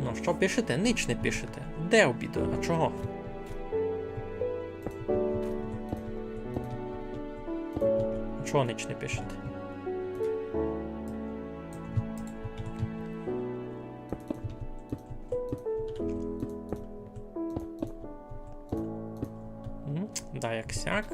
Ну, що пишете? Ніч не пишете. Де обіду? А чого? Чого ніч не пишете? Да, як сяк.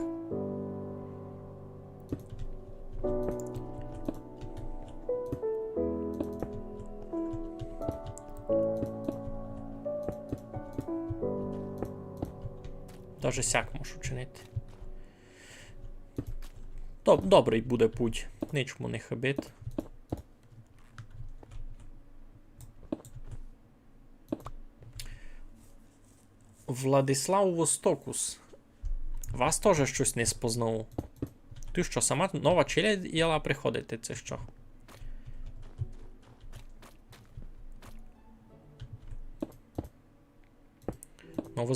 Даже сяк можу чинити. Добрий буде путь. Нічому не хибить. Владислав Востокус. Вас теж щось не спознав. Ти що, сама нова челядь приходити, це що? Ну,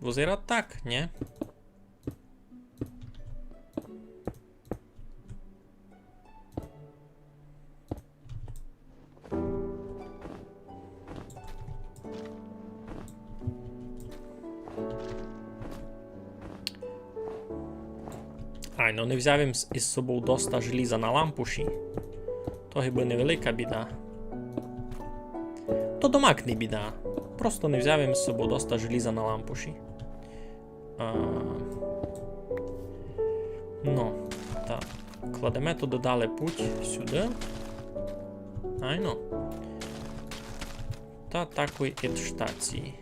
возира так, ні? Ай, ну не взяв їм із собою доста желіза на лампуші. То гиби невелика біда. То домак не біда. Просто не взяв їм з собою доста желіза на лампуші. Ну, так. Кладемо то додали путь сюди. Айно. Та такої від штації.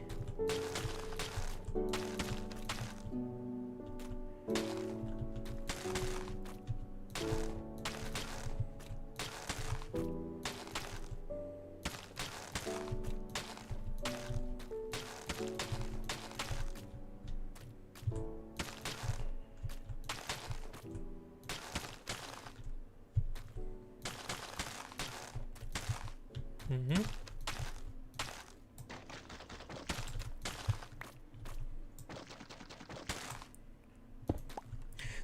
Угу.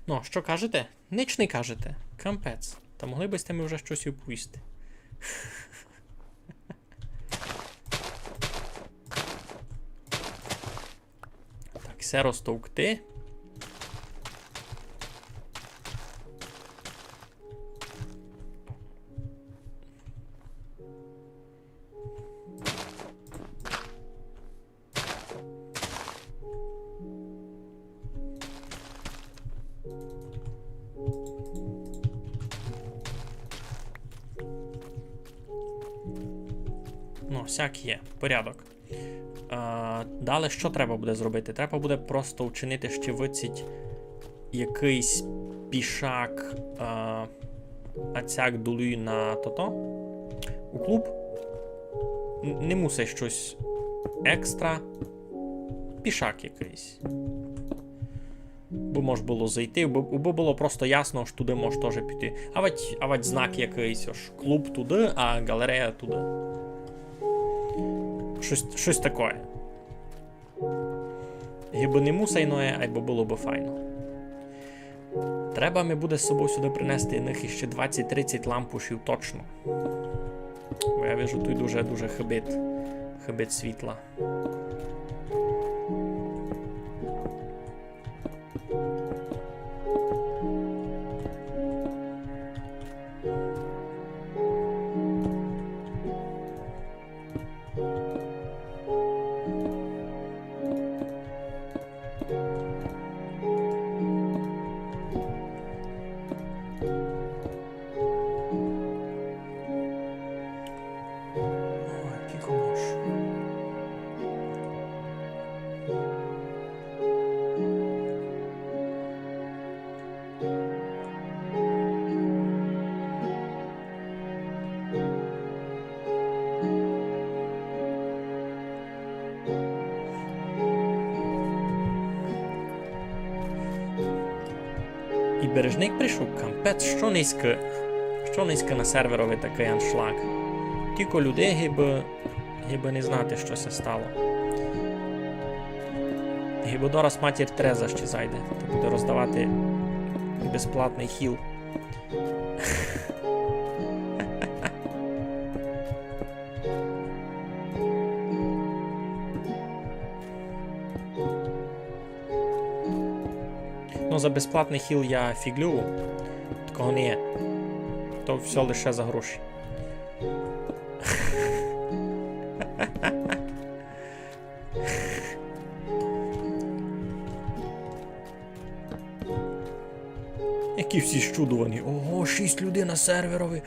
Ну, що кажете? Ніч не кажете. Кампець. Та могли б сте ми вже щось оповісти. Так, все розтовкти. Ну, всяк є. Порядок. Далі що треба буде зробити? Треба буде просто вчинити ще виціть якийсь пішак ацяк долю на тото. У клуб. Не мусить щось екстра. пішак якийсь. Бо може було зайти, бо було просто ясно, що туди може теж піти. А ведь знак якийсь, аж клуб туди, а галерея туди. Щось таке. Гіби не мусайное, айбо було би файно. Треба ми буде з собою сюди принести них іще 20-30 лампушів точно. Бо я вижу, тут дуже хибить світла. І бережник прийшов, кампець, що низько на серверові такий аншлаг. Тільки людей гіби не знати, що це стало. Гіби дораз матір Тереза ще зайде, то буде роздавати безплатний хіл. Ну, за безплатний хіл я фіглю, такого не є. То все лише за гроші. Які всі щудувані. Ого, 6 людей на серверові.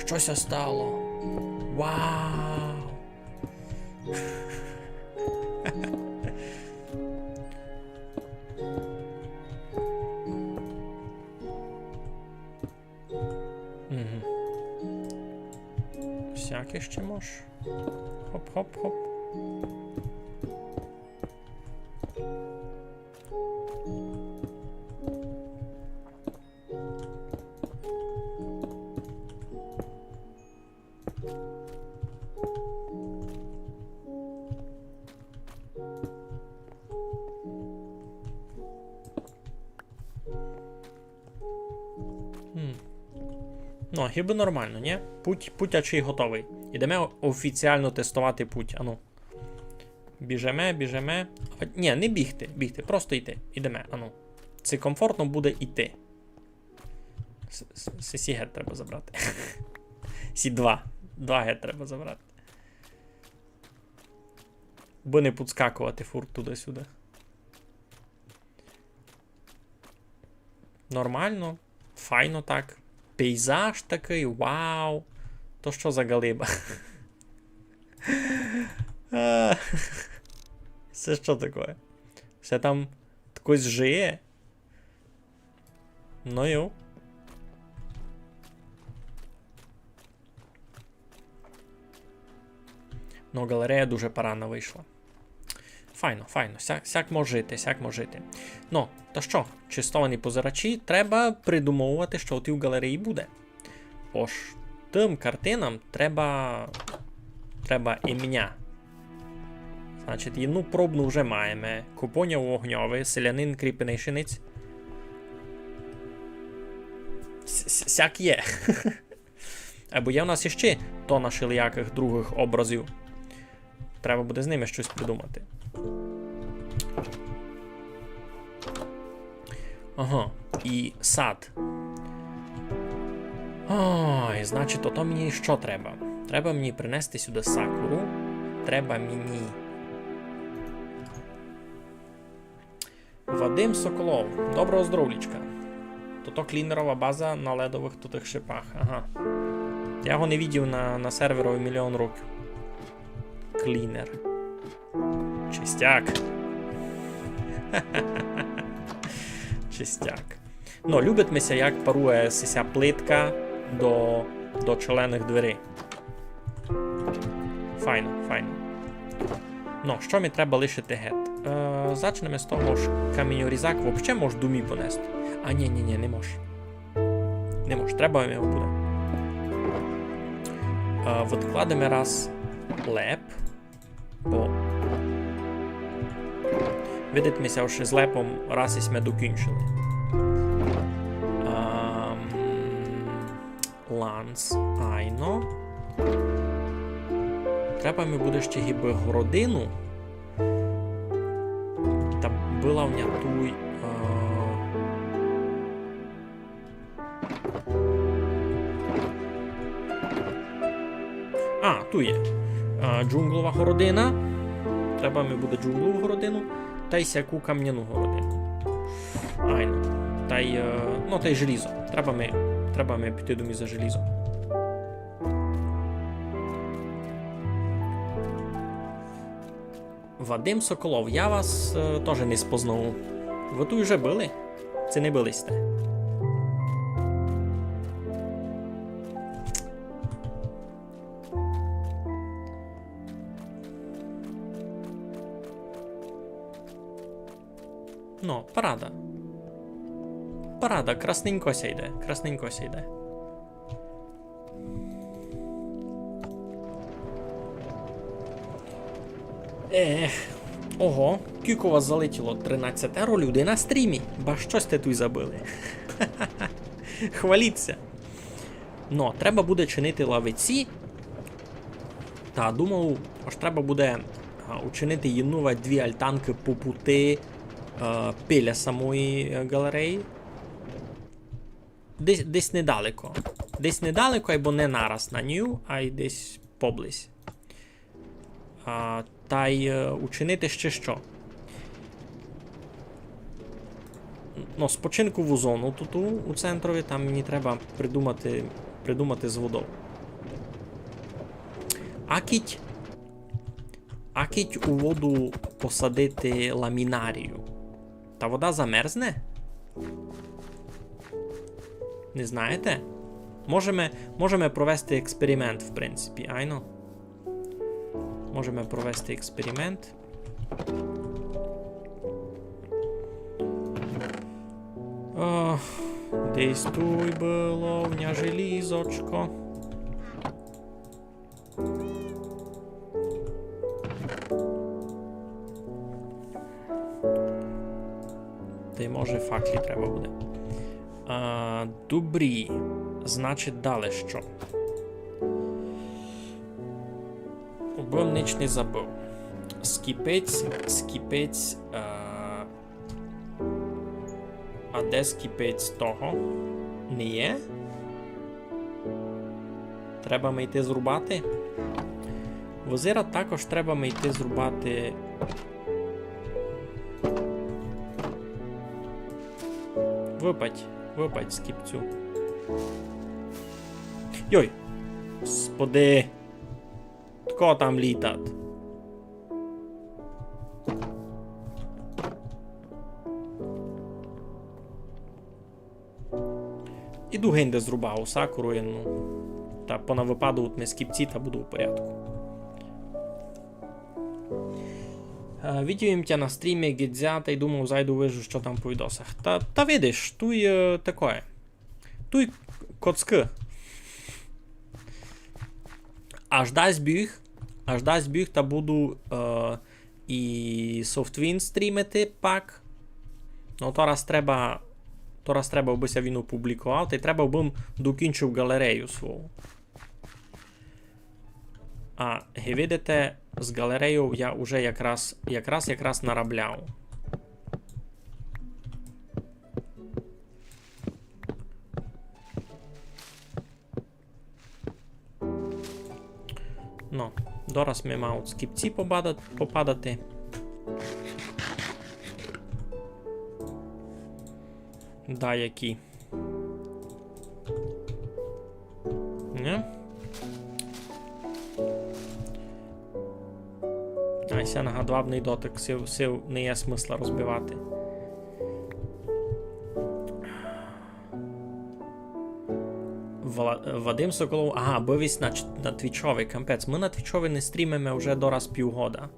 Щося стало. Вау! Всяке ще мож. Хоп-хоп-хоп. Ну, хіба нормально, ні? Путячий готовий. Ідемо офіціально тестувати путь. Ану. Біжеме. Ні, не бігти, просто йти. Ідемо, ану. Це комфортно буде йти. Сі гет треба забрати. Сі 2. 2 гет треба забрати. Бо не підскакувати фур туди-сюди. Нормально. Файно так. Пейзаж такий, вау. То що за галиба? Це що таке? Все там хтось жиє? Ну йо. Ну, галерея дуже парана вийшла. Файно. Сяк може жити. Ну, то що, чистовані позирачі, треба придумовувати, що у галереї буде. Ож, тим картинам треба ім'я. Значить, одну пробну вже маємо. Купоня вогньовий, селянин кріпений шинець. Сяк є. Або є в нас іще тона шиляких других образів. Треба буде з ними щось придумати. Ага, і сад. Ой, значить, ото мені що треба? Треба мені принести сюди сакуру. Треба мені... Вадим Соколов. Доброго здоровлічка. То клінерова база на ледових тутих шипах. Ага. Я його не видів на серверові мільйон років. Клінер. Чистяк. Чистяк. Ну, любить мися, як парує сися плитка до члених дверей. Файно. Ну, що мені треба лишити гет? Зачнемо з того, що каміньорізак взагалі може думі понести. А ні, не може. Не може, треба його буде. Відкладемо раз леп, бо видитмеся, що з лепом раз і сме докінчили. Ланс, айно. Треба ми буде ще гіби городину. Та була в нього туй... Ту є. Джунглова городина. Треба ми буде джунглову городину. Та й сяку кам'яну городину. Айно. Та й желізо. Треба ми піти до за желізом. Вадим Соколов, я вас теж не спознав. Ви тут вже були? Це не були сте? Ну, парада. Парада, красненько ся йде, красненько ся йде. Ого, кілько у вас залетіло? 13 людей на стрімі. Ба щось те тут забили. Хваліться. Ну, треба буде чинити лавиці. Та, думав, аж треба буде учинити єнува 2 альтанки по пути біля самої галереї. Десь недалеко. Десь недалеко, або не нараз на ню, а й десь поблизь. Та й учинити ще що. Ну, спочинкову зону тут у центрові, там мені треба придумати з водою. Акіть у воду посадити ламінарію. Та вода замерзне? Не знаєте? Можемо провести експеримент, в принципі, айно. Можемо провести експеримент. Десь тут було в ня желізочко. Та й може факлі треба буде. Добрі. Значить, далі що? Бо ніч не забув. Скіпець. А де скіпець того? Не є? Треба ми йти зрубати? В озера також треба ми йти зрубати. Випадь скіпцю. Йой! Господи! Тако там літат? Іду генде зрубав сакуру, та понавипадуть ми скіпці, та буду в порядку. Видів тя на стрімі Гідзя, та й думав, зайду вижу, що там по відосах. Та видиш, туй таке. Туй коцки. Аж дасть біг, та буду і Softwin стрімити пак. Ну, то раз треба бися він опублікував, та й треба б докінчив галерею свою. А, видите, з галерею я вже якраз наробляв. Ну, дораз ми мають скіпці попадати. Да, які. Не? А ся нагадував дотик, сил не є смисла розбивати. Вадим Соколов, ага, бивись на твічовий кампець. Ми на твічовий не стрімимо вже дораз півгода.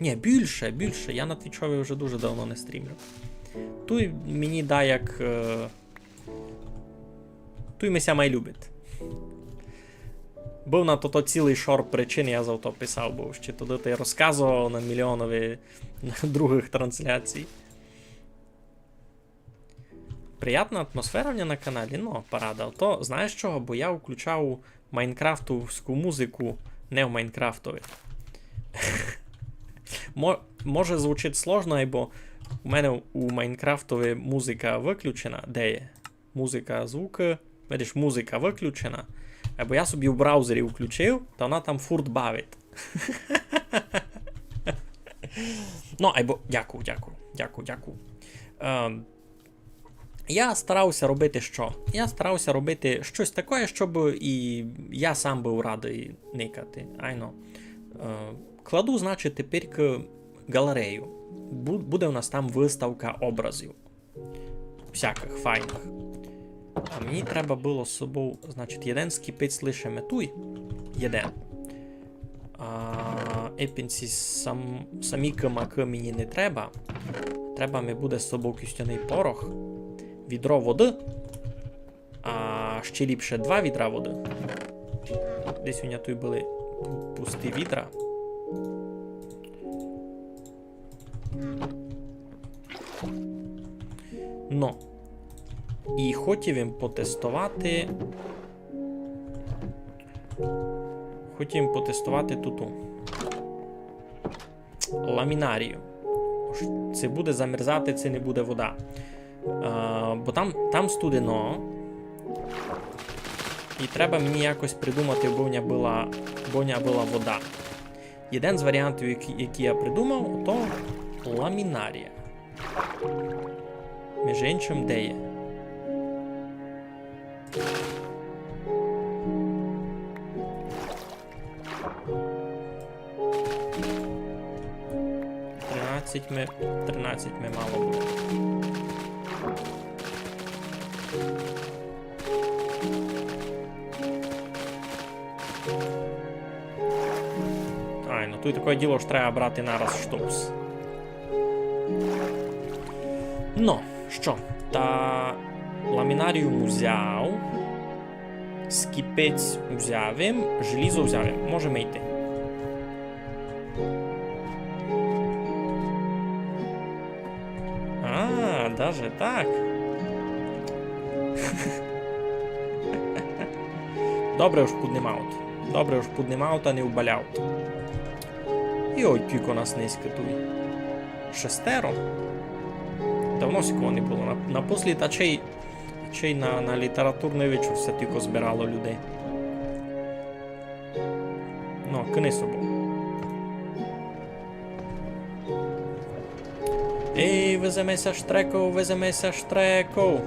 Ні, більше. Я на Твічові вже дуже давно не стрімлю. Туй мені да як... Туй мене май любить. Був на то цілий шор причин, я за то писав, бо ще туди ти розказував на мільйонові других трансляцій. Приятна атмосфера в мене на каналі, ну, парада. То, знаєш чого? Бо я включав майнкрафтовську музику не в Майнкрафтові. Може звучить сложно, бо у мене у Майнкрафтові музика виключена. Де є? Музика, звуки. Видиш, музика виключена. Або я собі в браузері включив, то вона там фурт бавить. Ну, або дякую. Я старався робити що? Я старався робити щось таке, щоб і я сам був радий никати. Айно. Кладу, значить, тепер галерею. Буде у нас там виставка образів. Всяких файних. А мені треба було з собою, значить, один скіпець лише метуй. Єден. Епінці самі кимаки мені не треба. Треба мені буде з собою кістяний порох. Відро води. А ще ліпше 2 відра води. Десь у мене тут були пусті відра. Ну. І хотів їм потестувати. Туту. Ламінарію. Це буде замерзати, це не буде вода. Бо там студено. І треба мені якось придумати, бо в мене була вода. Один з варіантів, які я придумав, то ламінарія. Між іншим, де є? Тринадцять ми мало буде. Ну тут таке діло ж треба брати нараз штопс. Ну, що? Та ламінаріум взяв, скіпець взяв, желізо взяв. Можемо йти. Даже так. Добре уж піднімав, та не вбаляв. І ой, кілько нас низько тут. 6. Давно сікого не було. Напослід, а чей на літературний вечір все тільки збирало людей. Ну, кини собою. Ей, веземеся штреку.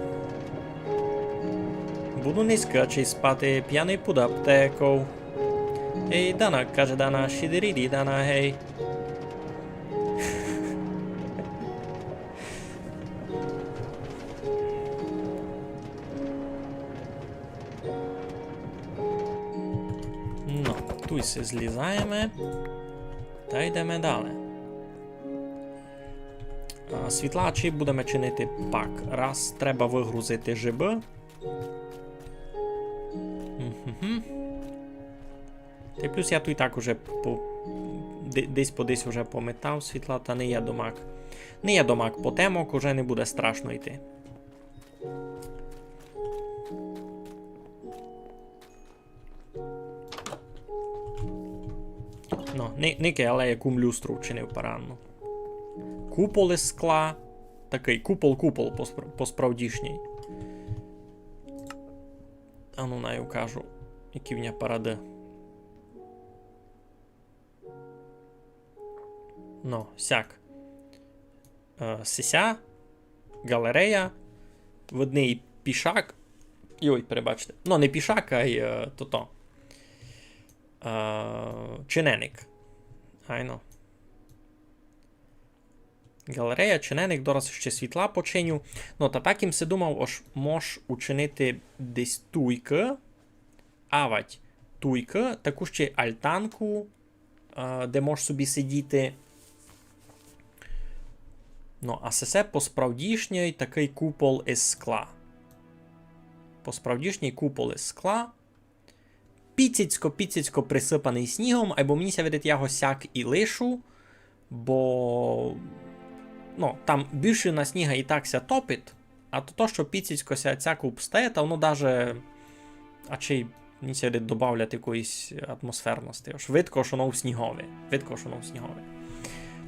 Буду низькачий спати, п'яний під аптекою. Ей, Дана, каже Дана, шідеріді, Дана, гей. Ну, тут се злізаємо та йдемо далі. Світлачі будемо чинити пак. Раз треба вигрузити жиби. Та плюс я тут і так уже десь уже пометав світла, та не є домак. Не є домак по темок, уже не буде страшно йти. Ну, ники, але яку люстру вчинив поранну. Купол із скла. Такий купол по-справдішній. А ну на кажу, які в нього паради. Ну, сяк. Сися, галерея, видний пішак. Ой, перебачте. Ну, не пішак, а й то-то. Чиненик. Айно. Галерея, чиненик, дораз ще світла починю. Ну, та так їм се думав, ось мож учинити десь туйки. Авать туйки, таку ще альтанку, де мож собі сидіти. Ну, а це посправдішній такий купол із скла. Посправдішній купол із скла. Піцяцько присипаний снігом, або мені ся видить, я його сяк і лишу, бо ну, там більше на сніга і так ся топить, а то, що піцяцько ся цяку обстає, та воно даже, а чи мені ся видить, добавлять якоїсь атмосферності. Швидко, що воно в снігові.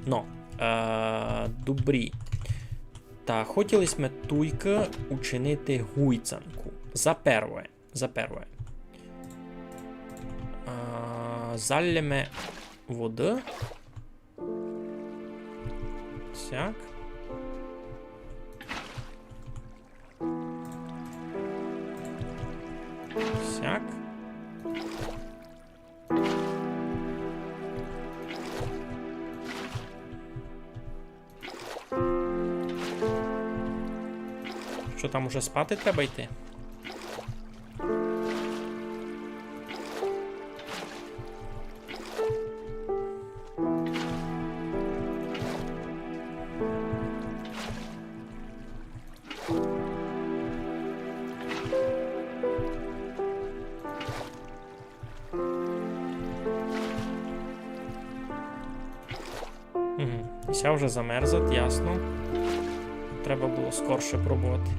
Ну, добрі. Та хотіли ми туйки учинити гуйцанку. За перше. Залємо води. Сяк. Сяк. Що там уже спати треба йти? Ся вже замерзать, ясно. Треба було скорше пробувати.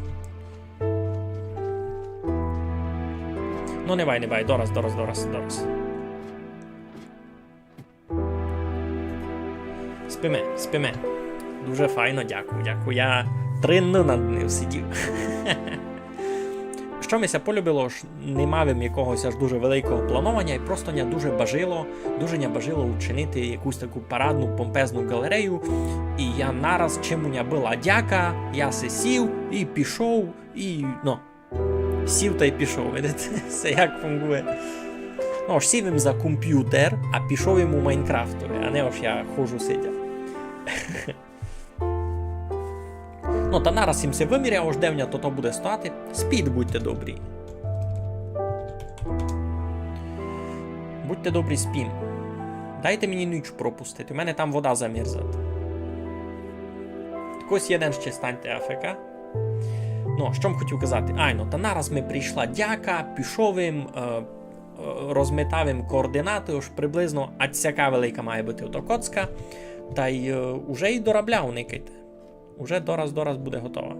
Ну, не бай, дораз. Спиме. Дуже файно, дякую. Я 3 дні над ним сидів. Що мися полюбило, ж не мав якогось аж дуже великого планування, і просто не дуже бажило вчинити якусь таку парадну, помпезну галерею. І я нараз, чим у мене була дяка, я се сів і пішов, і, ну, сів та й пішов, видите, це як фунгує. Ну, ж сів їм за комп'ютер, а пішов їм у Майнкрафтові, а не ось я хожу сидя. Ну, та нараз їм се виміряв, ось девня то буде стати. Спіть, будьте добрі. Будьте добрі, спім. Дайте мені ніч пропустити, у мене там вода замерзла. Ось один ще станьте АФК. Ну, що м хотів казати? Та нараз ми прийшла дяка, пішов їм, розмітав їм координати, ось приблизно, а цяка велика має бути ото коцка. Та й уже й доробляв никайте. Уже дораз буде готова.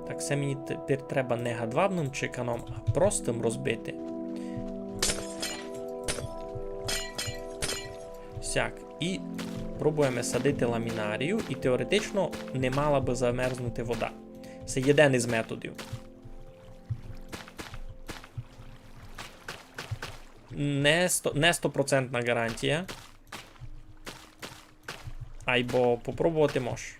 Так, це мені тепер треба не гадвабним чеканом, а простим розбити. Сяк. І пробуємо садити ламінарію, і теоретично не мала би замерзнути вода. Це один із методів. Не 100% гарантія. Айбо попробувати можеш.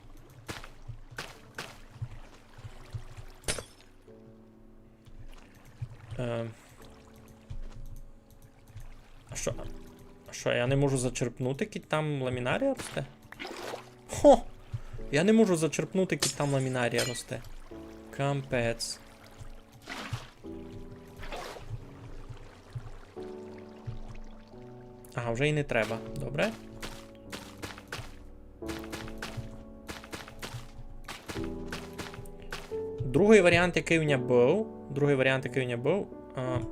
Що, я не можу зачерпнути, кіть там ламінарія росте? Хо! Я не можу зачерпнути, кіть там ламінарія росте. Кампець. Ага, вже і не треба. Добре. Другий варіант, який у мене був.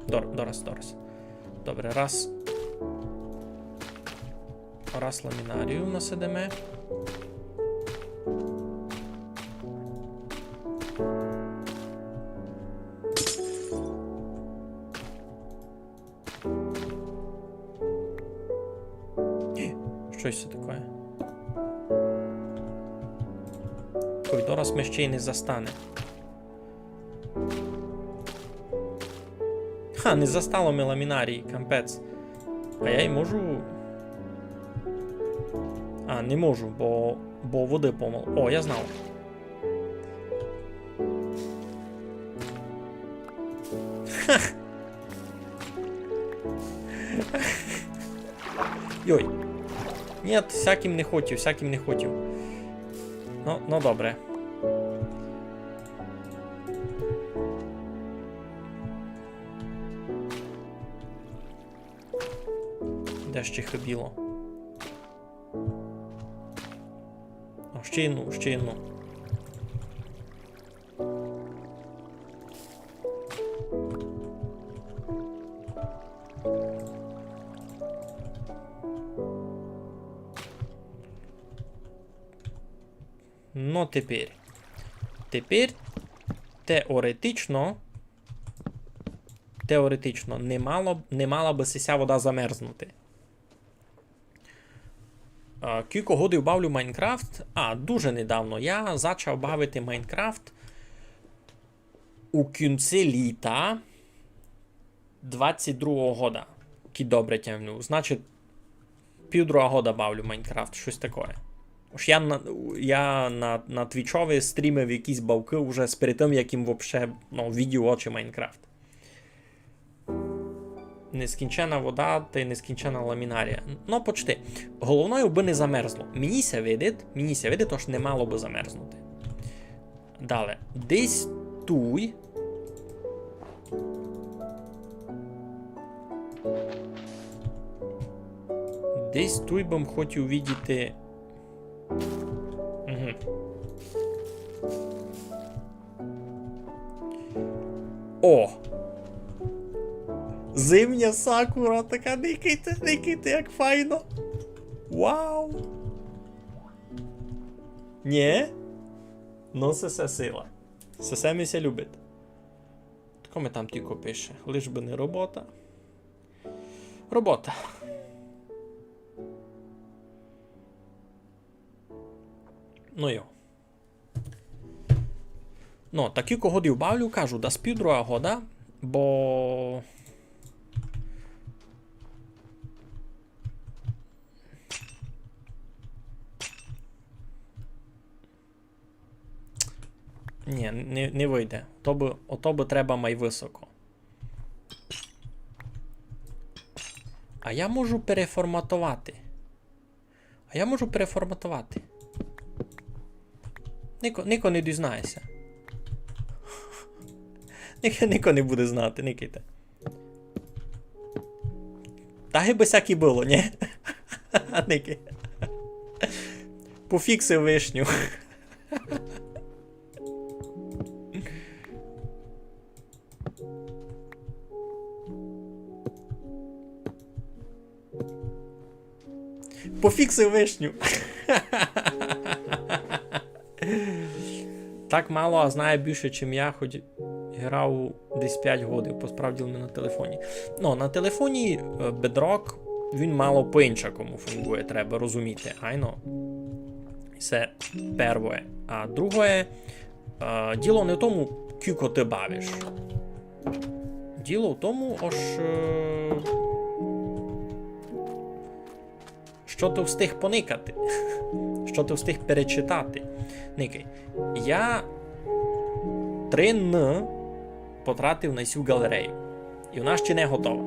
Дораз. Добре, раз ламінарію насадимо. Щось це таке. Ой, дораз ми ще й не застане. Не застало ми ламінарій, кампець. А я й можу... не можу, бо води помил. О, я знав. Йой. Ні, всяким не хотів. Ну, добре. Де ще хибіло? Ще одну. Ну, тепер теоретично не мала би ся вода замерзнути. Кілька годин бавлю Майнкрафт. Дуже недавно. Я почав бавити Майнкрафт у кінці літа 22-го года. Ки добре тямлю. Значить, півдруга года бавлю Майнкрафт, щось таке. Ось я на твічові стрімив якісь бавки вже з перед тим, як їм взагалі відео очі Майнкрафт. Нескінчена вода та нескінчена ламінарія. Ну, почти. Головною би не замерзло. Мені ся видить, тож не мало би замерзнути. Далі. Десь туй. Десь туй бим хотів видіти. О! Зимня сакура, така никайте, як файно. Вау! Ні? Ну, це сила. Це ми ся любить. Тако ми там тільки пише. Лиш би не робота. Робота. Ну йо. Ну, такі годів бавлю, кажу, да з півдруга года, бо... Ні, не вийде. Ото би треба май високо. А я можу переформатувати. Ніко не дізнається. Ніко не буде знати, никайте. Та гиби всякі було, ні? Ники. Пофіксив вишню. Пофіксив вишню. Так мало, а знає більше, чим я, хоч грав десь 5 годин, посправді не на телефоні. Ну, на телефоні Bedrock, він мало по-іншому функує, треба розуміти. Айно. Це перше. А друге, діло не в тому, кілько ти бавиш. Діло в тому, що ти встиг поникати, що ти встиг перечитати. Никай, я 3 Н потратив на цю галерею. І вона ще не готова.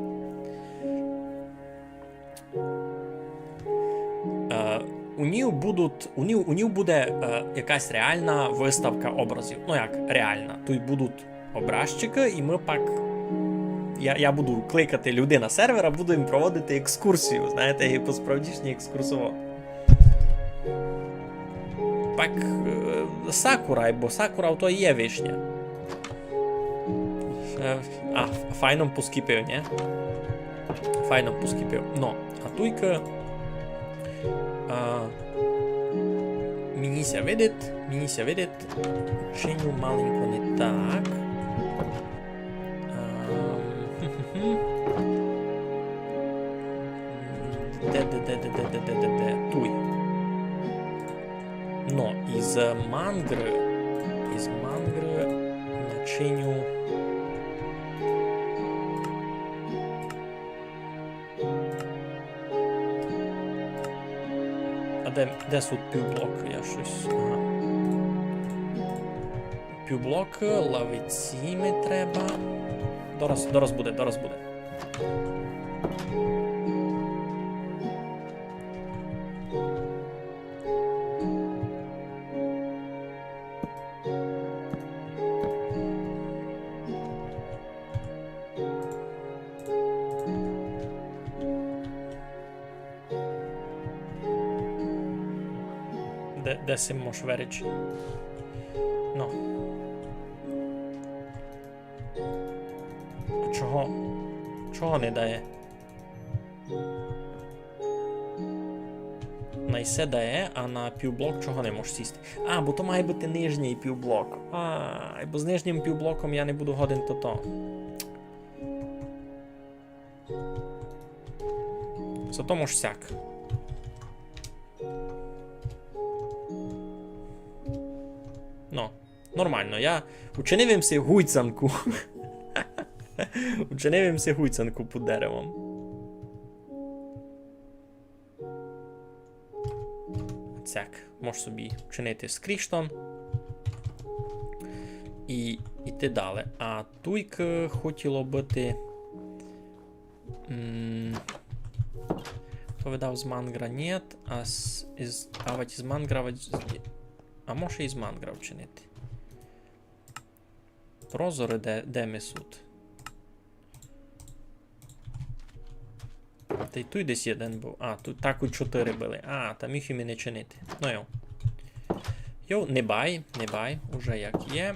У ній буде якась реальна виставка образів. Ну як реальна. Тут будуть образчики, і ми пак... Я буду кликати людей на сервер, а буду їм проводити екскурсію. Знаєте, я по-справдішній екскурсовод. Пак сакура, бо сакура то і є вишня. Файно поскіпив, не? Файно поскіпив. Ну, а туйка... Мені ся видить, чиню маленько не так. Де. Туй. Ну, із мангри начиню... А де тут півблок? Я щось... Ага. Півблок, лавиці ми треба... Дораз буде. де сим мож верич. Ну. А чого не дає? На ісе дає, а на півблок чого не можеш сісти? А, бо то має бути нижній півблок. Бо з нижнім півблоком я не буду годен то. Зато мож сяк. Ну, нормально, я учинив їм си гуйцанку. Учинив їм си гуйцанку під деревом. Цяк, можеш собі вчинити скріштон. І йти далі. А туйк хотіло бути... То видав з мангра нет, а із мангра... А може із мангра вчинити. Прозори де мисут. Та й тут десь один був. А, тут так у 4 були. А, там їх і не чинити. Ну йо. Йо, не бай, уже як є.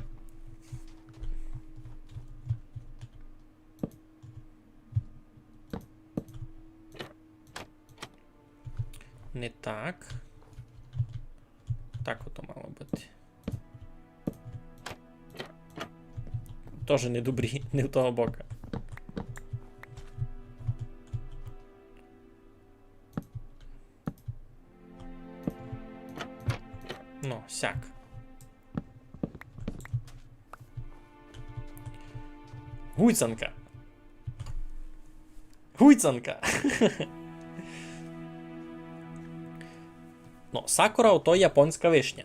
Не так. Так ото мало бути. Тоже не добрі, не в того бока. Ну, сяк. Гуйцанка. Гуйцанка. Ну, сакура ото японська вишня.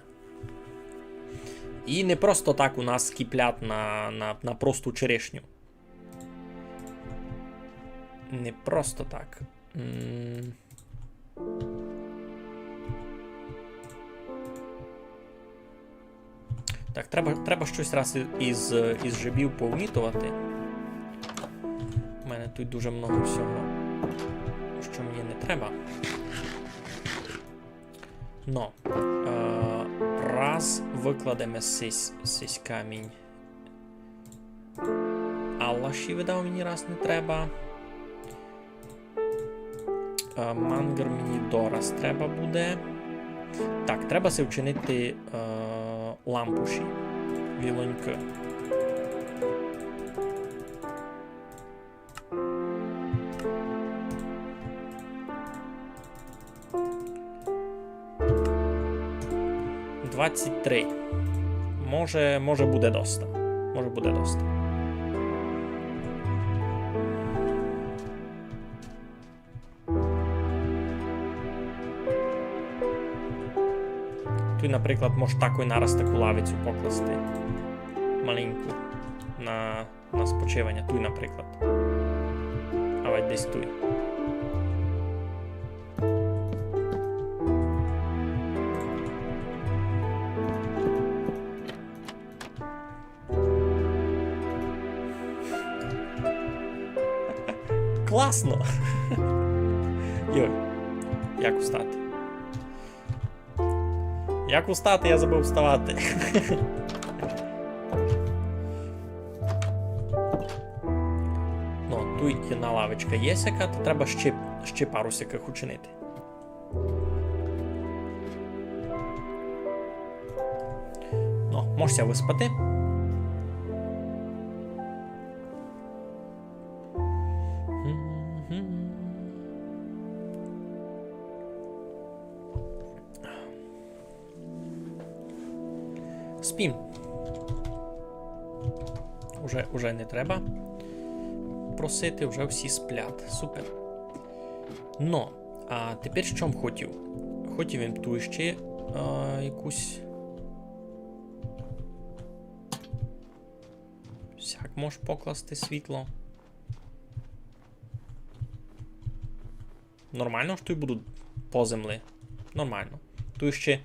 І не просто так у нас киплять на просту черешню. Не просто так. Так, треба щось раз із жабів повмітувати. У мене тут дуже много всього, що мені не треба. Но. Раз викладемо сись камінь. Аллаші видав мені раз не треба. Мангер мені дораз треба буде. Так, треба се вчинити лампуші. Вілоньки. «23». Може буде доста. Може буде доста. Тут, наприклад, можеш таку нараз таку лавицю покласти. Маленьку. На спочивання. Тут, наприклад. А ось десь тут. Класно! Йой, як устати? Як устати, я забув вставати. Ну, тут одна лавочка є сяка, то треба ще пару сяких учинити. Ну, можешся виспати. Спім. Уже не треба просити, вже всі сплять. Супер. Но, а тепер що хотів? Хотів їм ту ще якусь... Всяк можеш покласти світло. Нормально, що тут будуть поземли? Нормально. Тут ще...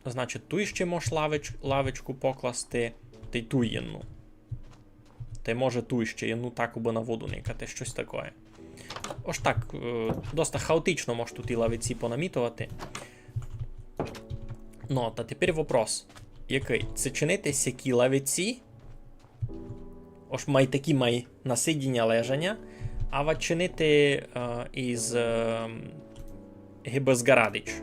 Значить, ту ще можеш лавочку покласти, та й ту єнну. Та й може ту ще єнну так би на воду никати, щось таке. Ось так, доста хаотично можеш тут і лавиці понамітувати. Ну, та тепер вопрос. Який? Це чинити сякі лавиці? Ось май такі май насидіння лежання, а чинити із гибезгарадич.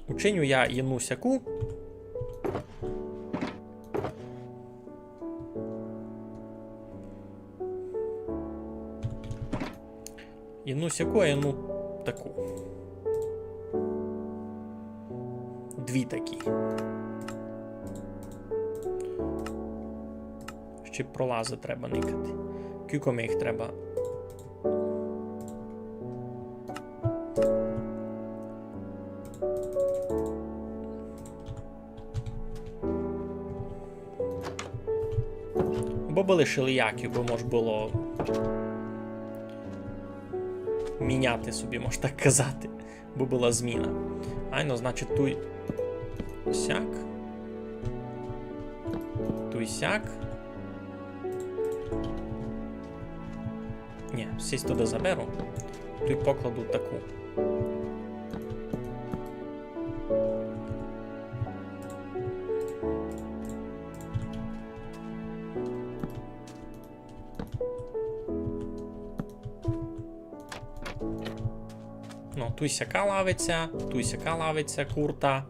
Учиню я єну сяку. Єну сяку, а єну таку. Дві такі. Ще пролази треба никати. Кюкоми їх треба. Бо були шиліяки, бо мож було міняти собі, можна так казати, бо була зміна. Айно, значить, туй сяк. Туй сяк. Ні, сісь туди заберу. Туй покладу таку. Ну, туй сяка лавиця, курта.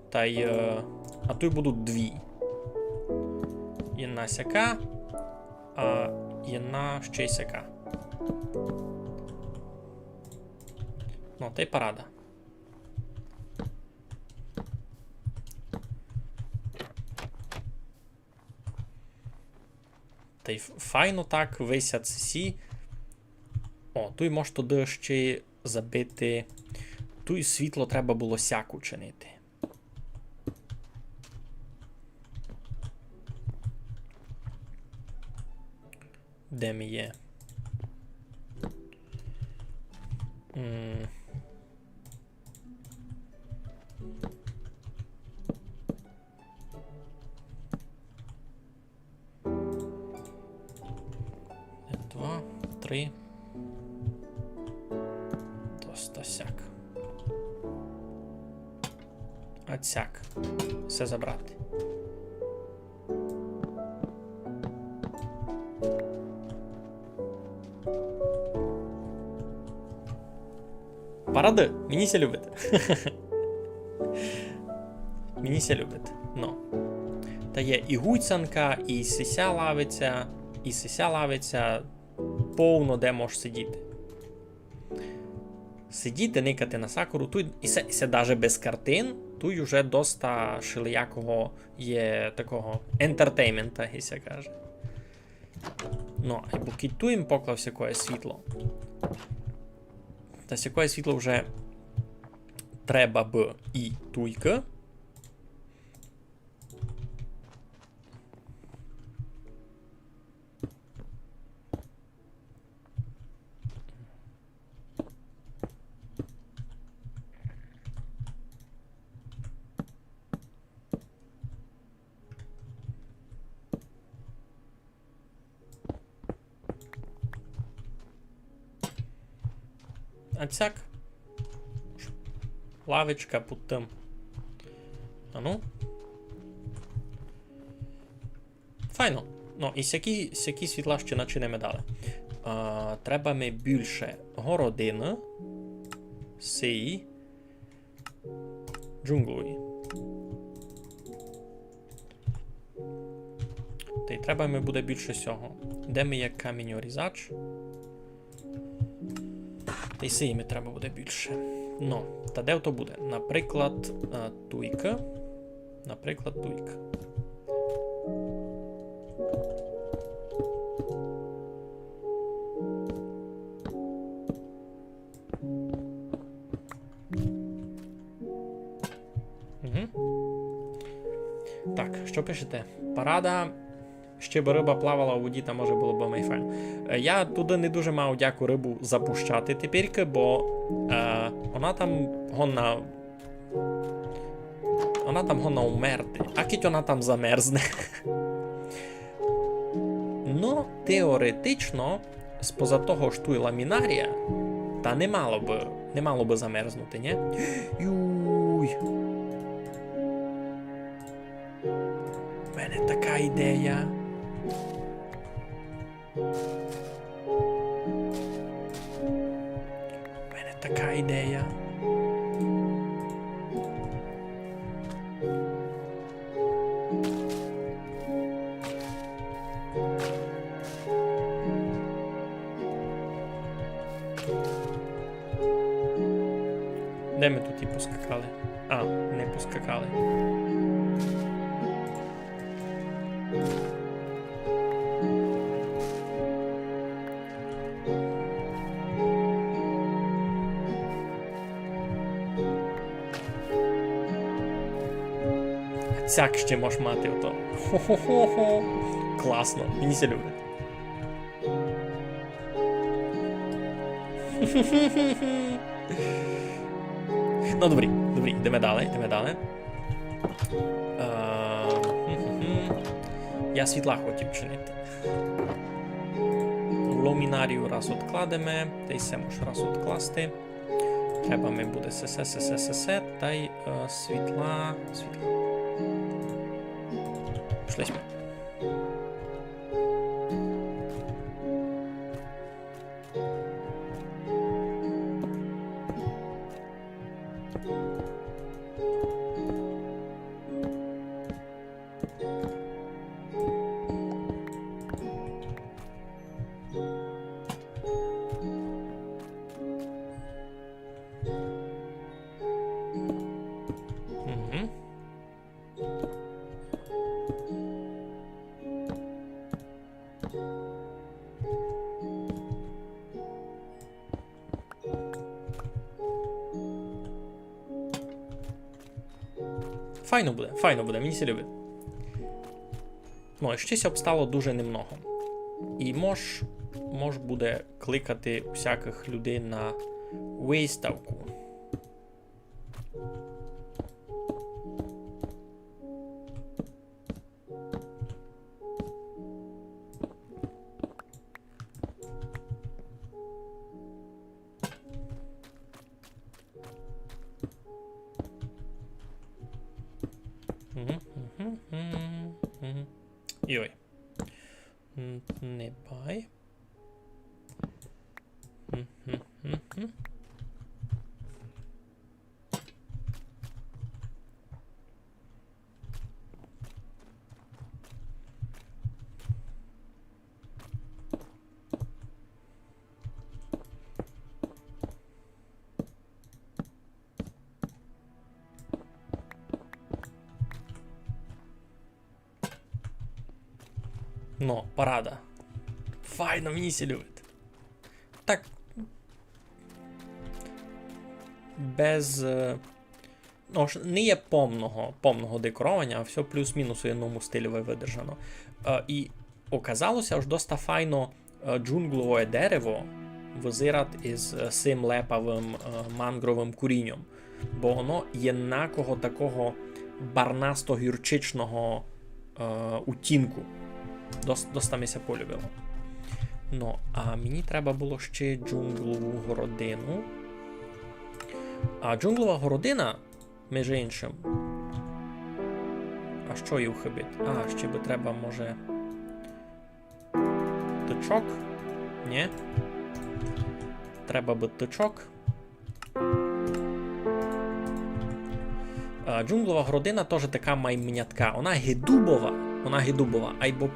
Та й. А туй будуть дві. Єдна сяка, а єдна ще й сяка. Ну, та й парада. Та й файно так висять сі. О, туй може туди ще забити. Туй світло треба було сяку чинити. Де ми є? Два, три. Доста сяк. А сяк. Все забрати. Паради, мені ся любите. Мені ся любите. Ну. Та є і гуцянка, і сися лавиця, повно де можеш сидіти. Сидіти, никати на сакуру, тут і се даже без картин, тут уже доста шиліякого є такого ентертеймента, гіся каже. Ну, а поки тут їм поклав сякое світло. Та сякое світло вже треба б і туйка. А цяк. Лавичка під тим. А ну. Файно. Ну, і сякі світла ще начинемо дали. Треба ми більше городини. Сей. Джунглої. Та й треба ми буде більше всього. Де ми є камінь-орізач? Та й сиїми треба буде більше. Ну, та де то буде? Наприклад, туйка. Так, що пишете? Парада. Ще б риба плавала у воді, там може було б майфайно. Я туди не дуже мав дяку рибу запущати тепер, бо вона там гонна умерти. А кіть вона там замерзне. Ну, теоретично, споза того ж ту ламінарія, та не мало би замерзнути, ні? ідея. У мене така ідея. Де ми тут і поскакали? А, не поскакали. Цяк ще можеш мати ото. Хо-хо-хо-хо. Класно, мені це любить. Ну, добрі, йдемо далі. Я світла хотів чинити. Лумінарію раз откладемо, та й все можеш раз откласти. Треба ми буде се, та й світла. Пішли ми. Файно буде, мені це любить. Ну, щось обстало дуже немного. І мож буде кликати всяких людей на виставку. Йой. Не бай. Ну, парада. Файно, мені це любить. Так. Без. Ну, не є повного декорування, а все плюс-мінус у одному стилі видержано. І оказалося, що доста файно джунглове дерево визират із цим лепавим мангровим курінням. Бо воно єднакого такого барнасто-гірчичного утінку. Доста ми ся полюбило. Ну, а мені треба було ще джунглову городину. А джунглова городина, між іншим. А що їй ухибить? А, ще би треба, може. Тичок? Ні? Треба би тичок. Джунглова городина теж така маймнятка. Вона гидубова, айбо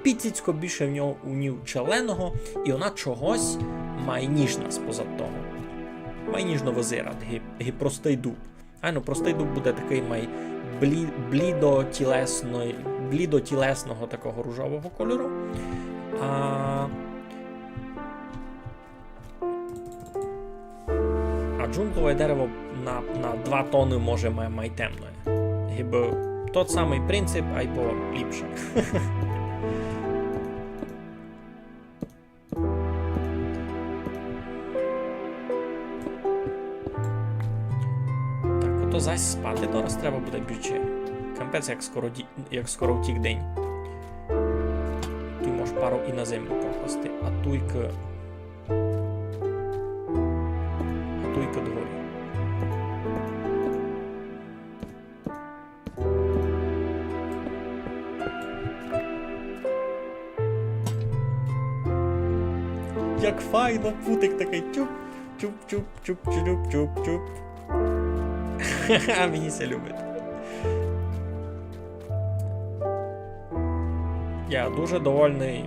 піціцько більше у ній челеного, і вона чогось має ніжна спозад того. Має ніжно визират, простий дуб. Простий дуб буде такий май блідотілесного такого ружового кольору. А джунглове дерево на 2 тони може має темне. Гіби тот самий принцип, айбо ліпше. То зась спати зараз треба буде більше. Кампець, як скоро втік день. Ти можеш пару і на землю покласти, а туйка догорі. Як файно, путик такий чуп, чуп, чуп, чуп, чуп, чуп, чуп. Ха-ха, мені це любить. Я дуже довольний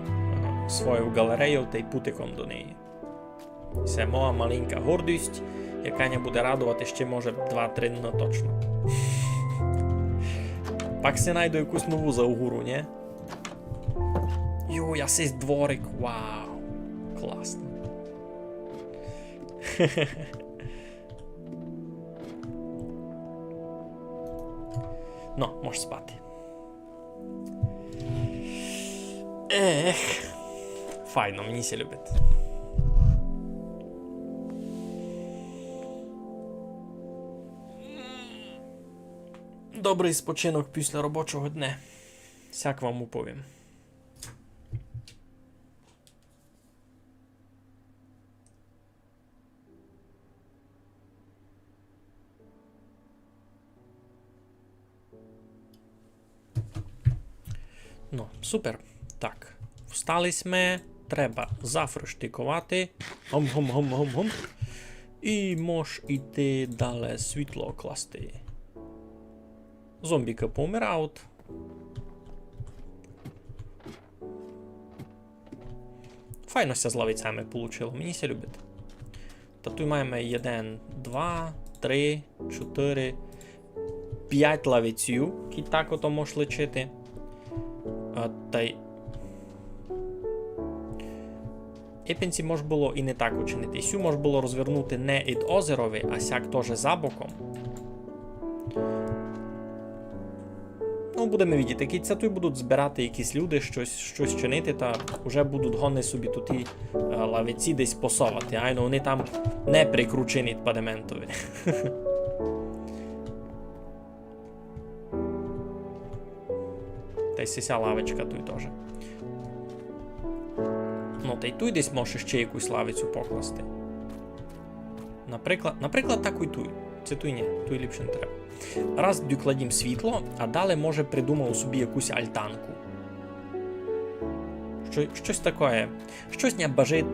своєю галереєю та й путиком до неї. Це моя маленька гордість, яка не буде радувати ще, може, 2-3 дні точно. Пак си найду якусь нову заугуру, ні? Йо, ясись дворик, вау, класно. Ну, можеш спати. Ех, файно, мені се любить. Добрий спочинок після робочого дня. Сяк вам уповім. Ну, супер. Так, встали сме, треба зафрештикувати. Гом-гом-гом-гом-гом. І мож іти далі світло класти. Зомбіки помирають. Файно ся з лавицями получило, мені ся любить. Та тут маємо 1, 2, 3, 4, 5 лавицю, які так ото можеш лечити. Та й... Епенці мож було і не так учинити. Сю мож було розвернути не від озерові, а сяк теж за боком. Ну, будемо видіти, які це тут будуть збирати якісь люди, щось чинити, та вже будуть гони собі тут і лавиці десь посовати, айно вони там не прикручені падементові. Та й сися лавочка тут теж. Ну, та й тут десь можеш ще якусь лавицю покласти. Наприклад, таку й тут. Це тут ні, тут ліпше не треба. Раз докладім світло, а далі, може, придумав собі якусь альтанку. Щось таке. Щось не бажить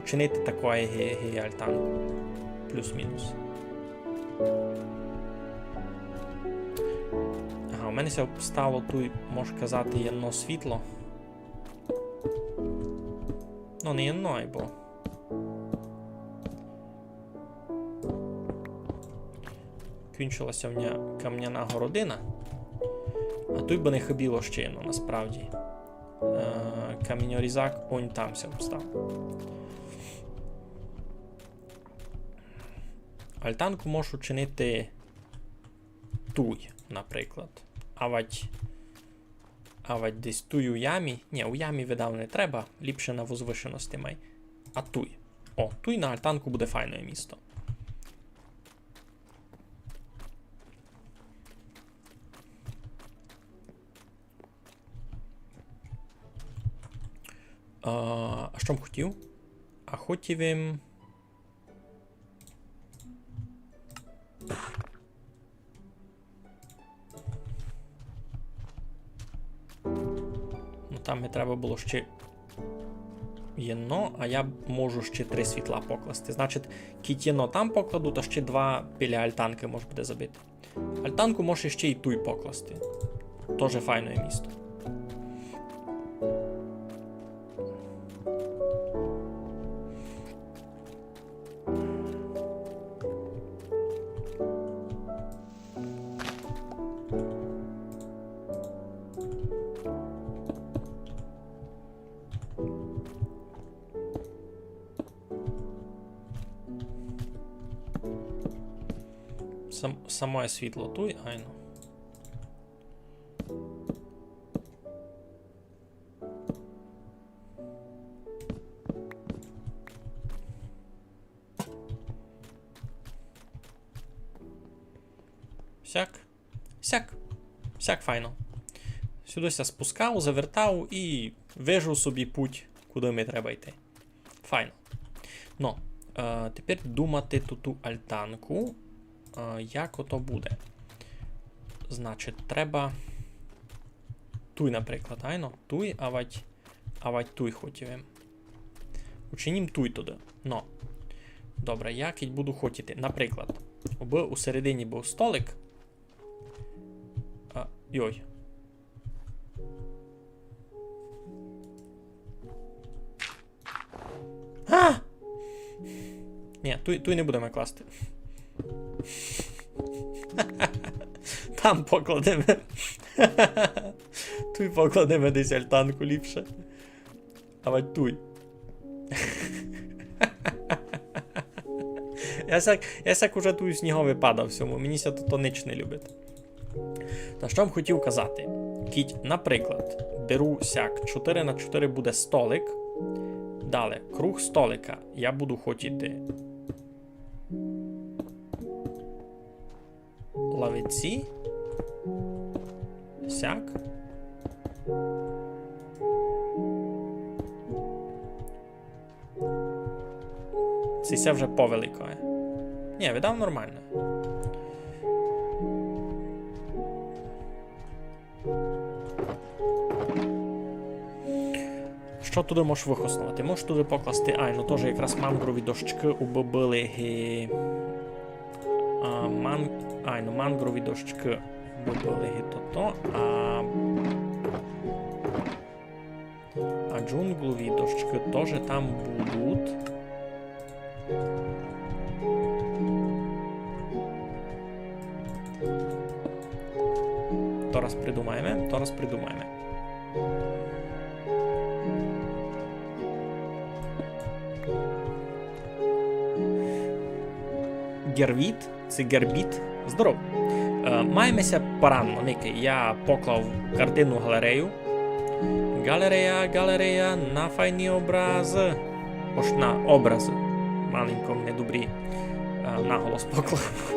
чинити таке альтанку. Плюс-мінус. Ага, у мене ся стало тут, можна казати, єдно світло. Ну, не єдно, бо... Кінчилася в мене кам'яна городина, а тут би не хибіло ще одно, насправді. Каміньорізак он там ся встав. Альтанку можу чинити туй, наприклад. Авать десь туй у ямі. Ні, у ямі, видав, не треба, ліпше на возвишеності май. А туй. О, туй на альтанку буде файне місто. А що б хотів? А хотів їм... Ну там не треба було ще єно, а я можу ще 3 світла покласти. Значить, кіт єно там покладу, то ще 2 біля альтанки може буде забити. Альтанку може ще і туй покласти. Тоже файне місто. Саме світло туй, айно. Сяк файно. Сюди ся спускав, завертав і вижив собі путь, куди ми треба йти. Файно. Ну, тепер думати ту альтанку. Як ото буде? Значить, треба туй, наприклад, айно? Туй, авать туй хотів. Учинім туди. Но. Добре, я кіть буду хотіти. Наприклад, у середині був столик. Йой. Ні, туй не будемо класти. Там покладемо. Туй покладемо десь альтанку ліпше. Давай туй. Я сяк уже тую сніговий падав всьому, мені ся то нич не любить. Та що б хотів казати? Кіть, наприклад, беру сяк, 4 на 4 буде столик. Далі, круг столика я буду хотіти лавиці. Сяк. Це вже повелико. Ні, видав нормально. Що туди можеш вихоснувати? Можеш туди покласти, ну теж якраз мангрові дощки убили мангрові дощки убили то-то, а джунглові дощки теж там будуть. То раз придумаємо. Гервіт, це гербіт. Здоров. Маємося поранно, Ники. Я поклав картинну галерею. Галерея на файні образи. Ось на образи. Маленько мене добрі наголос поклав.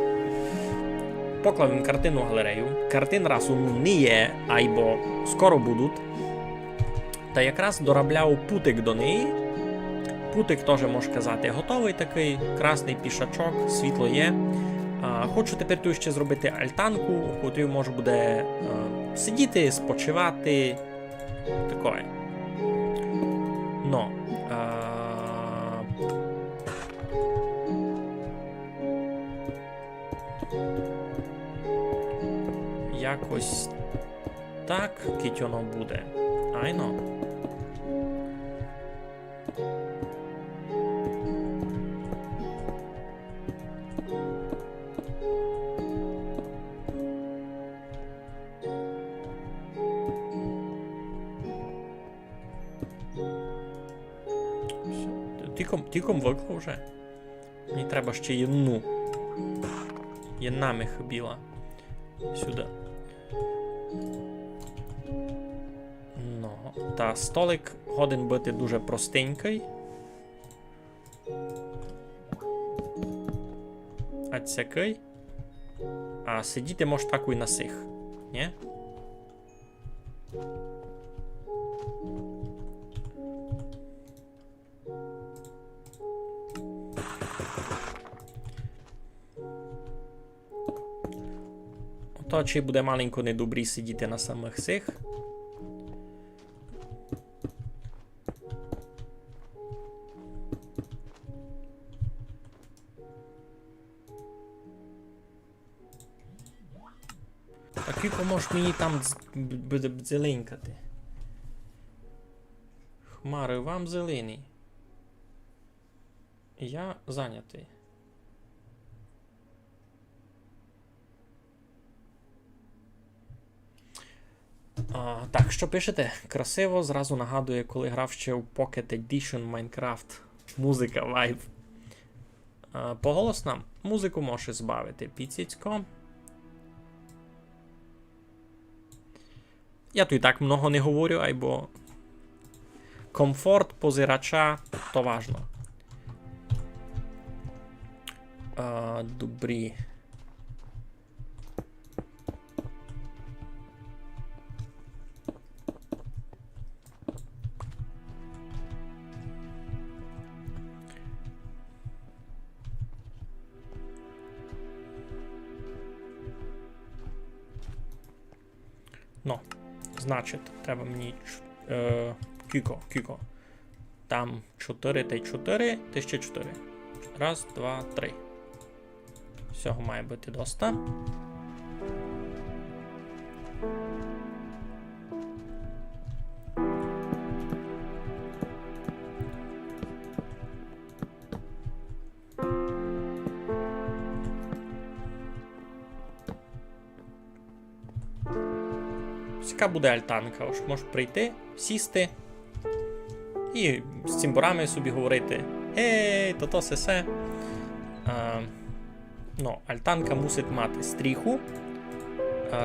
Поклав їм картинну галерею. Картин разу не є, айбо скоро будуть. Та якраз доробляв путик до неї. Путик теж, можна казати, готовий такий, красний пішачок, світло є. Хочу тепер тут ще зробити альтанку, в котрій може буде сидіти, спочивати, таке. Но. Якось так кіть воно буде. Айно. Тіком виклав вже. Мені треба ще єдну. Єдна мих біла. Сюди. Ну, та столик годен бути дуже простенький. А цякий. А сидіти може так і на сих. Ні? То чи буде маленько недобрі сидіти на самих сих. А кілько можеш мені там зеленькати? Хмари, вам зелений. Я зайнятий. Так, що пишете? Красиво, зразу нагадує, коли грав ще в Pocket Edition Minecraft. Музика, вайб. Поголос нам. Музику можеш збавити. Піціцько. Я тут і так много не говорю, айбо комфорт позирача то важно. Добрі. Ну, значить, треба мені кіко. Там 4 та й 4, 1004. Раз, два, три. Всього має бути доста. Яка буде альтанка? Ось можеш прийти, сісти і з цимбурами собі говорити: «Ей, то сесе». Ну, альтанка мусить мати стріху.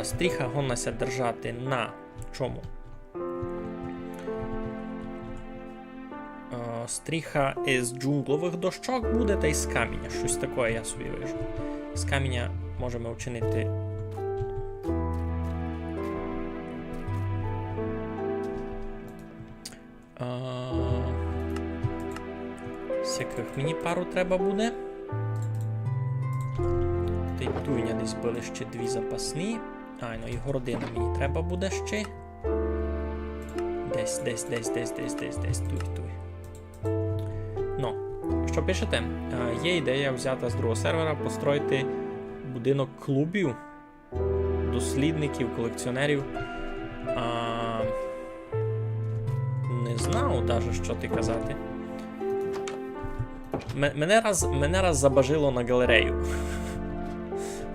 Стріха гонася держати на чому? Стріха із джунглових дощок буде, та й з каміння. Щось таке я собі вижу. З каміння можемо вчинити. Всяких мені пару треба буде. Та й туйня десь були ще дві запасні. Ну і городина мені треба буде ще. Десь, туй. Ну, що пишете? Є ідея взята з другого сервера построїти будинок клубів, дослідників, колекціонерів. Не знав навіть, що ти казати. Мене раз забажило на галерею.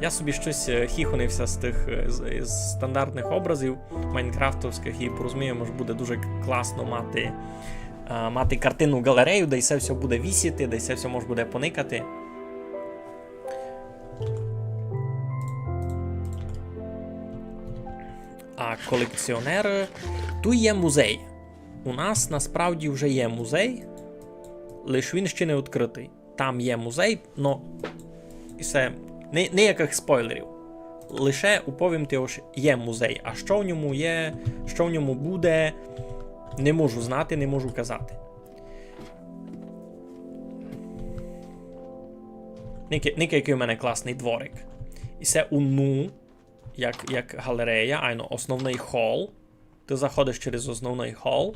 Я собі щось хіхонився з тих з стандартних образів майнкрафтовських і порозумію, може буде дуже класно мати картинну галерею, де все буде вісіти, де все може буде поникати. А колекціонер... Тут є музей. У нас насправді вже є музей, лише він ще не відкритий. Там є музей, но і все, ніяких спойлерів. Лише уповім ти, що є музей, а що в ньому є, що в ньому буде, не можу знати, не можу казати. Який у мене класний дворик. І це як галерея, основний хол. Ти заходиш через основний хол.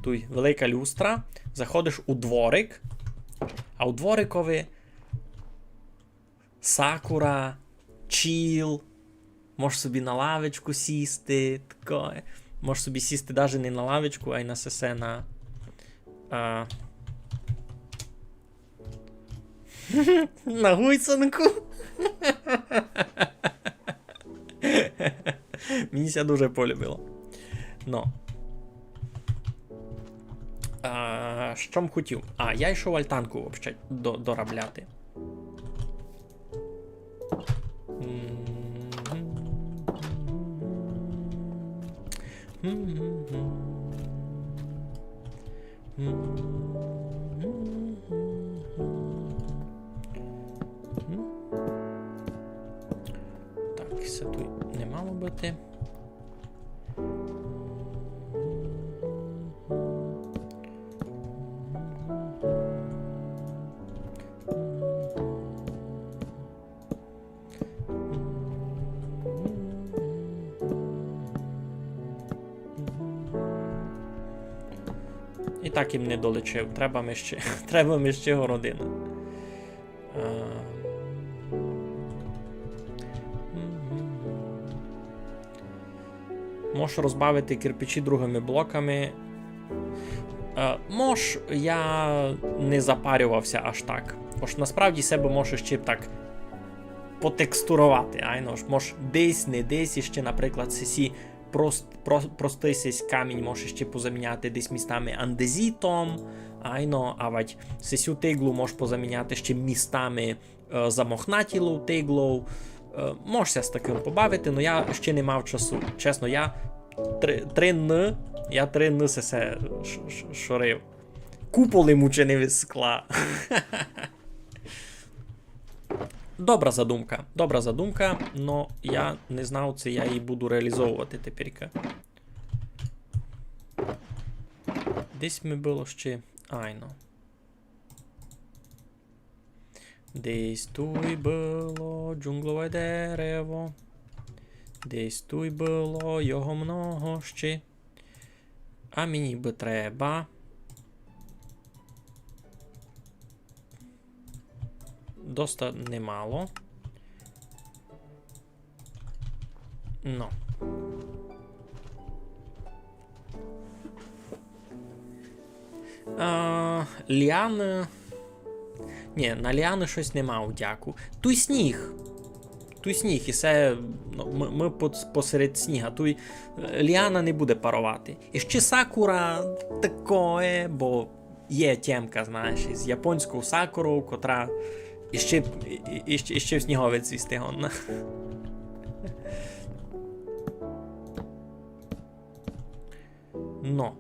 Тут велика люстра. Заходиш у дворик. А у дворикові сакура, чіл. Можеш собі на лавочку сісти. Таке. Можеш собі сісти навіть не на лавочку, а й на сесе на гуйцанку. Мені ся дуже полюбило. Ну. Що б хотів? Я йшов альтанку взагалі доробляти. Так, все тут не мало бути. І так їм не долечив. Треба ми ще городину. Можеш розбавити кирпичі другими блоками. Я не запарювався аж так. Насправді себе можеш ще так потекстурувати. Можеш десь, не десь, і ще, наприклад, сесі простий сесь камінь можеш ще позаміняти десь містами андезітом. Сесю тиглу можеш позаміняти ще містами замохнатілу тиглу. Можешся з таким побавити, але я ще не мав часу. Чесно, я 3 сесе шорив. Куполи мучені від скла. Добра задумка, но я не знав, це я її буду реалізовувати тепер. Десь ми було ще... Десь тут було джунглове дерево. Десь тут було його много ще. А мені би треба... Доста немало. Ну. Ліани... Ні, на ліани щось нема, удяку. Туй сніг! Туй сніг, і все, ну, ми посеред сніга. Туй ліана не буде парувати. І ще сакура такое, бо є тємка, знаєш, із японського сакуру, котра іще в снігові цвісти гонна. Ну,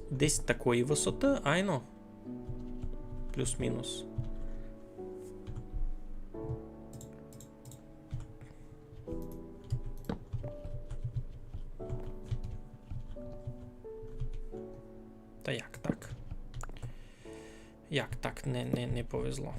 десь такої висоти, айно. Плюс-мінус. Та як так? Як так не повезло?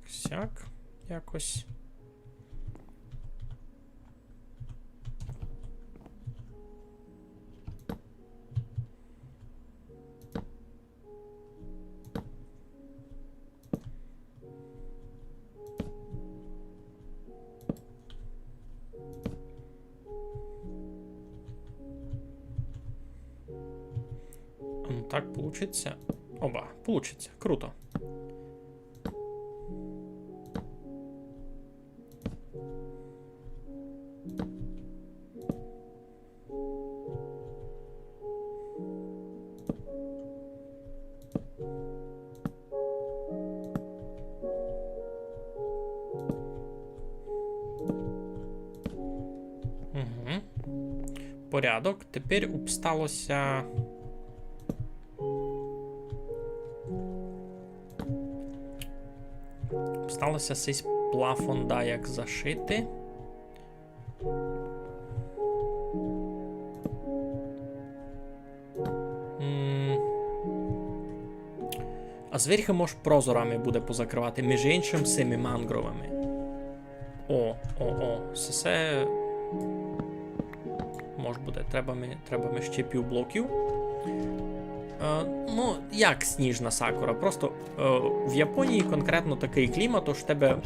Сяк, якось. Ну так получится. Оба, получится. Круто. Порядок. Тепер обсталося. Обсталося сись плафон, да, як зашити. А зверху може прозорами буде позакривати, між іншим цими мангровими. О. Все. Може буде, треба ми ще півблоків. Ну, як сніжна сакура. Просто в Японії конкретно такий клімат, що в тебе,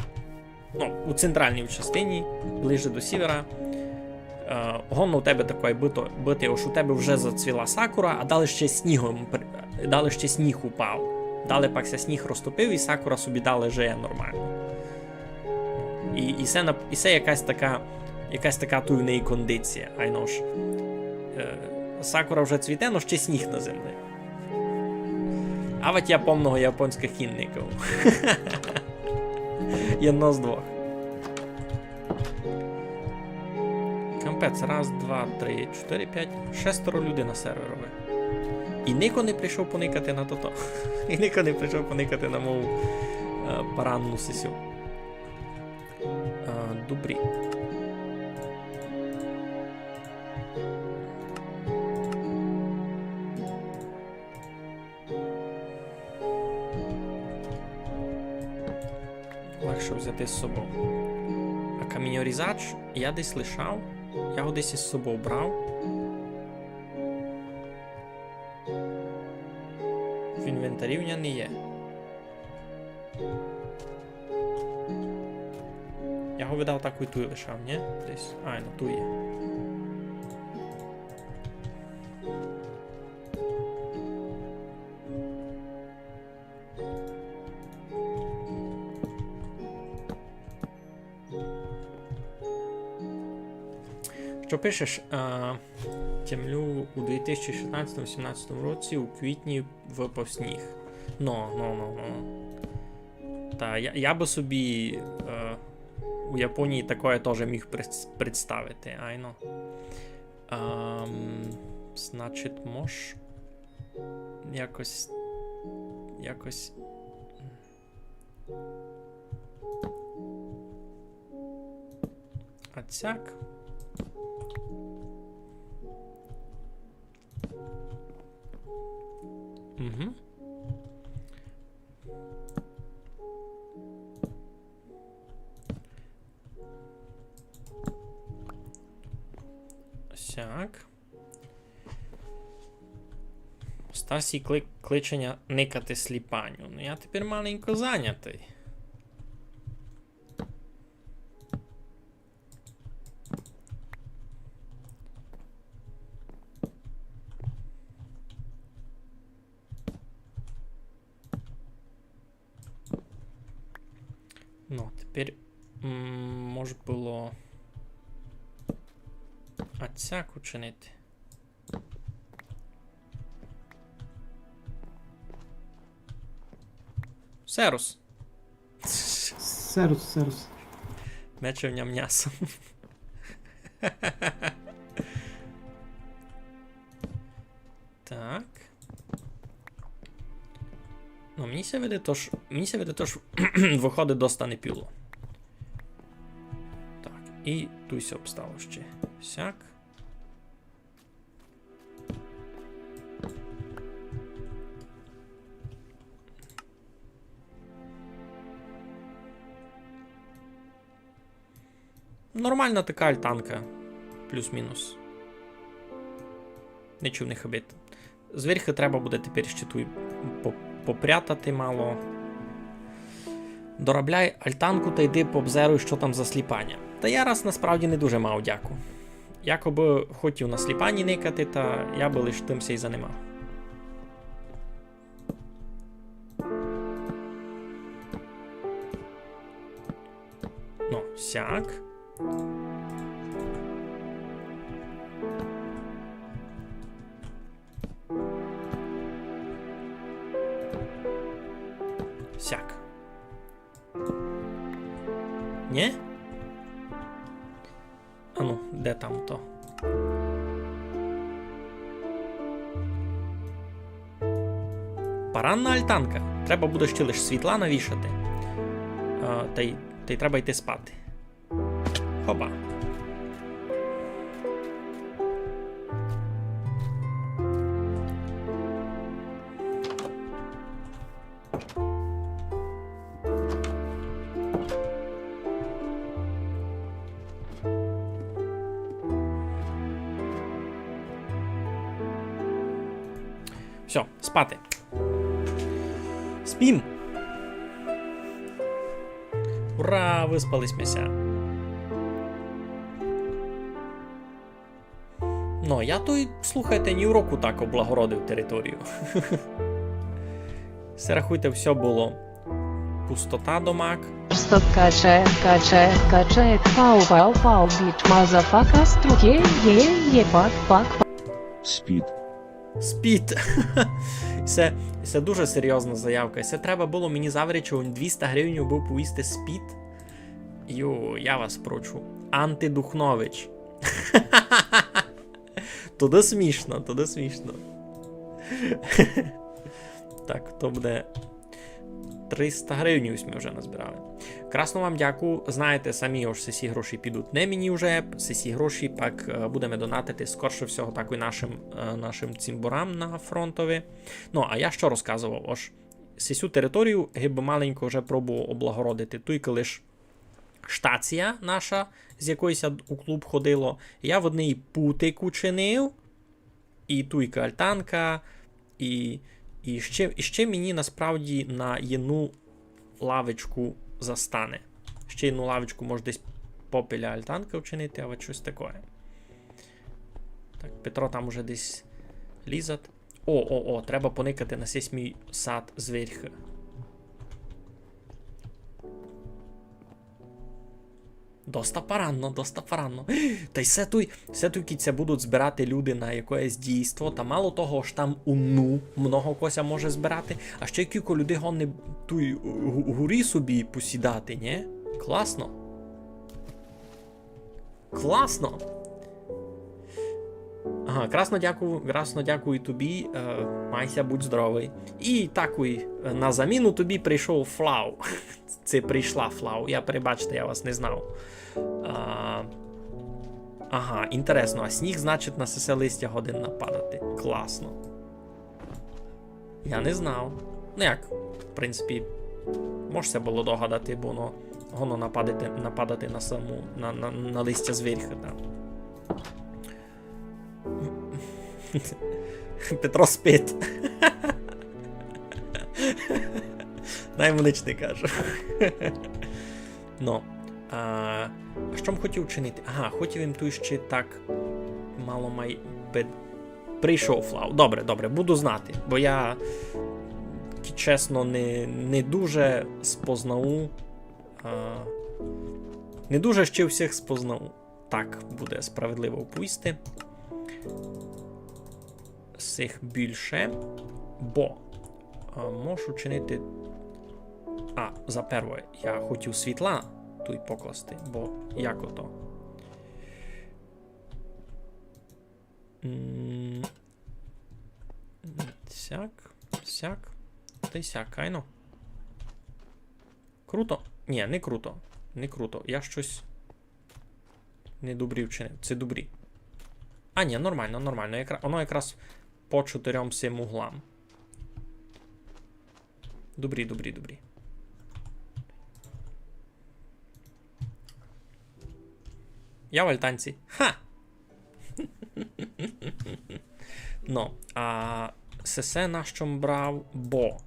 ну, у центральній частині, ближче до сівера, гонно у тебе такий бити, що у тебе вже зацвіла сакура, а далі ще сніг упав. Далі пакся сніг розтопив, і сакура собі далі жиє нормально. І це якась така тут в неї кондиція. Айно ж. Сакура вже цвіте, но ще сніг на землі. А от я помного японських кінників. Єдно з двох. Кампець. Раз, два, три, 4, 5, 6 людей на серверові. І ніко не прийшов поникати на тото. І ніко не прийшов поникати на мою паранну сесю. Добрі. Легше взяти з собою. А каміньорізач я десь лишав. Я його десь із собою брав. В інвентарі в нього не є. Я його видав так і ту лишав, ні? Десь. Ну ту є. Що пишеш? Темлю у 2016-17 році у квітні випав сніг. Та я би собі у Японії такое теж міг представити, айно. Значить, мож якось Ацяк. Угу. Сяк. Стасій кличення никати сліпаню. Ну я тепер маленько зайнятий. Ну, тепер може було ацяк учинити. Серус. Серус. Мечевня м'ясо. Так. Ну, мені се види, тож виходить до стане піло. Так, і туйся обстало ще. Сяк. Нормальна така альтанка. Плюс-мінус. Нічого не хабить. Зверху треба буде тепер ще тут попрятати мало. Доробляй альтанку та йди пообзеруй, що там за сліпання. Та я раз насправді не дуже мав дяку. Якоби хотів на сліпанні никати, та я би лиш тимся й занимав. Ну, сяк. Сяк. Ні? А ну, де там то? Паранна альтанка. Треба буде ще лише світла навішати. Та й треба йти спати. Хопа. Все, спати. Спім. Ура, виспались мися. Ну, я той, слухайте, ні уроку так облагородив територію. Все, рахуйте, все було. Пустота домак. Стоп, качает, пау, бич, мазафака, струке, пак. Спід. Спіт. Це дуже серйозна заявка. Це треба було мені завречу 200 гривень був повісти спіт. Йо, я вас прочу. Антидухнович. Туди смішно. Так, то буде 300 гривень ми вже назбирали. Красно вам дякую. Знаєте, самі ось сесі гроші підуть не мені вже, сесі гроші пак будемо донатити скорше всього так і нашим цимбурам на фронтові. Ну, а я що розказував? Ось сесю територію гиби маленько вже пробував облагородити. Тільки лиш штація наша, з якоїсь у клуб ходило. Я в одній путик учинив, і туйка альтанка, і ще мені насправді на єну лавочку застане. Ще одну лавочку може десь попіля альтанка вчинити, а от щось таке. Так, Петро там уже десь лізать. О, треба поникати на сесь мій сад зверху. Доста паранно. Та й все той кіця будуть збирати люди на якесь дійство, та мало того ж там много кося може збирати, а ще кілька людей гонне туй гурі собі посідати, ні? Класно. Ага, красно дякую тобі, майся, будь здоровий. І такий, на заміну тобі прийшов Флау. Це прийшла Флау, я перебачте, я вас не знав. Ага, інтересно, а сніг, значить, на сесе листя годин нападати. Класно. Я не знав. Ну як, в принципі, можна було догадати, бо воно нападати на саму, на листя зверху, да. Петро спить. Наймунич не кажу. Ну. А що б хотів чинити? Ага, хотів їм тут ще так мало прийшов флау. Добре, буду знати, бо я чесно не дуже спознав. Не дуже ще всіх спознав. Так буде справедливо оповісти. Всіх більше, бо можу чинити. За перше, я хотів світла тут покласти, бо як ото. Сяк. Та й сяк, айно. Круто? Ні, не круто. Не круто. Я щось не добрі вчинив. Це добрі. Ні, нормально. Воно якраз по 4-7 углам. Добрі. Я в альтанці. Ха! Ну, а сесе на що брав, бо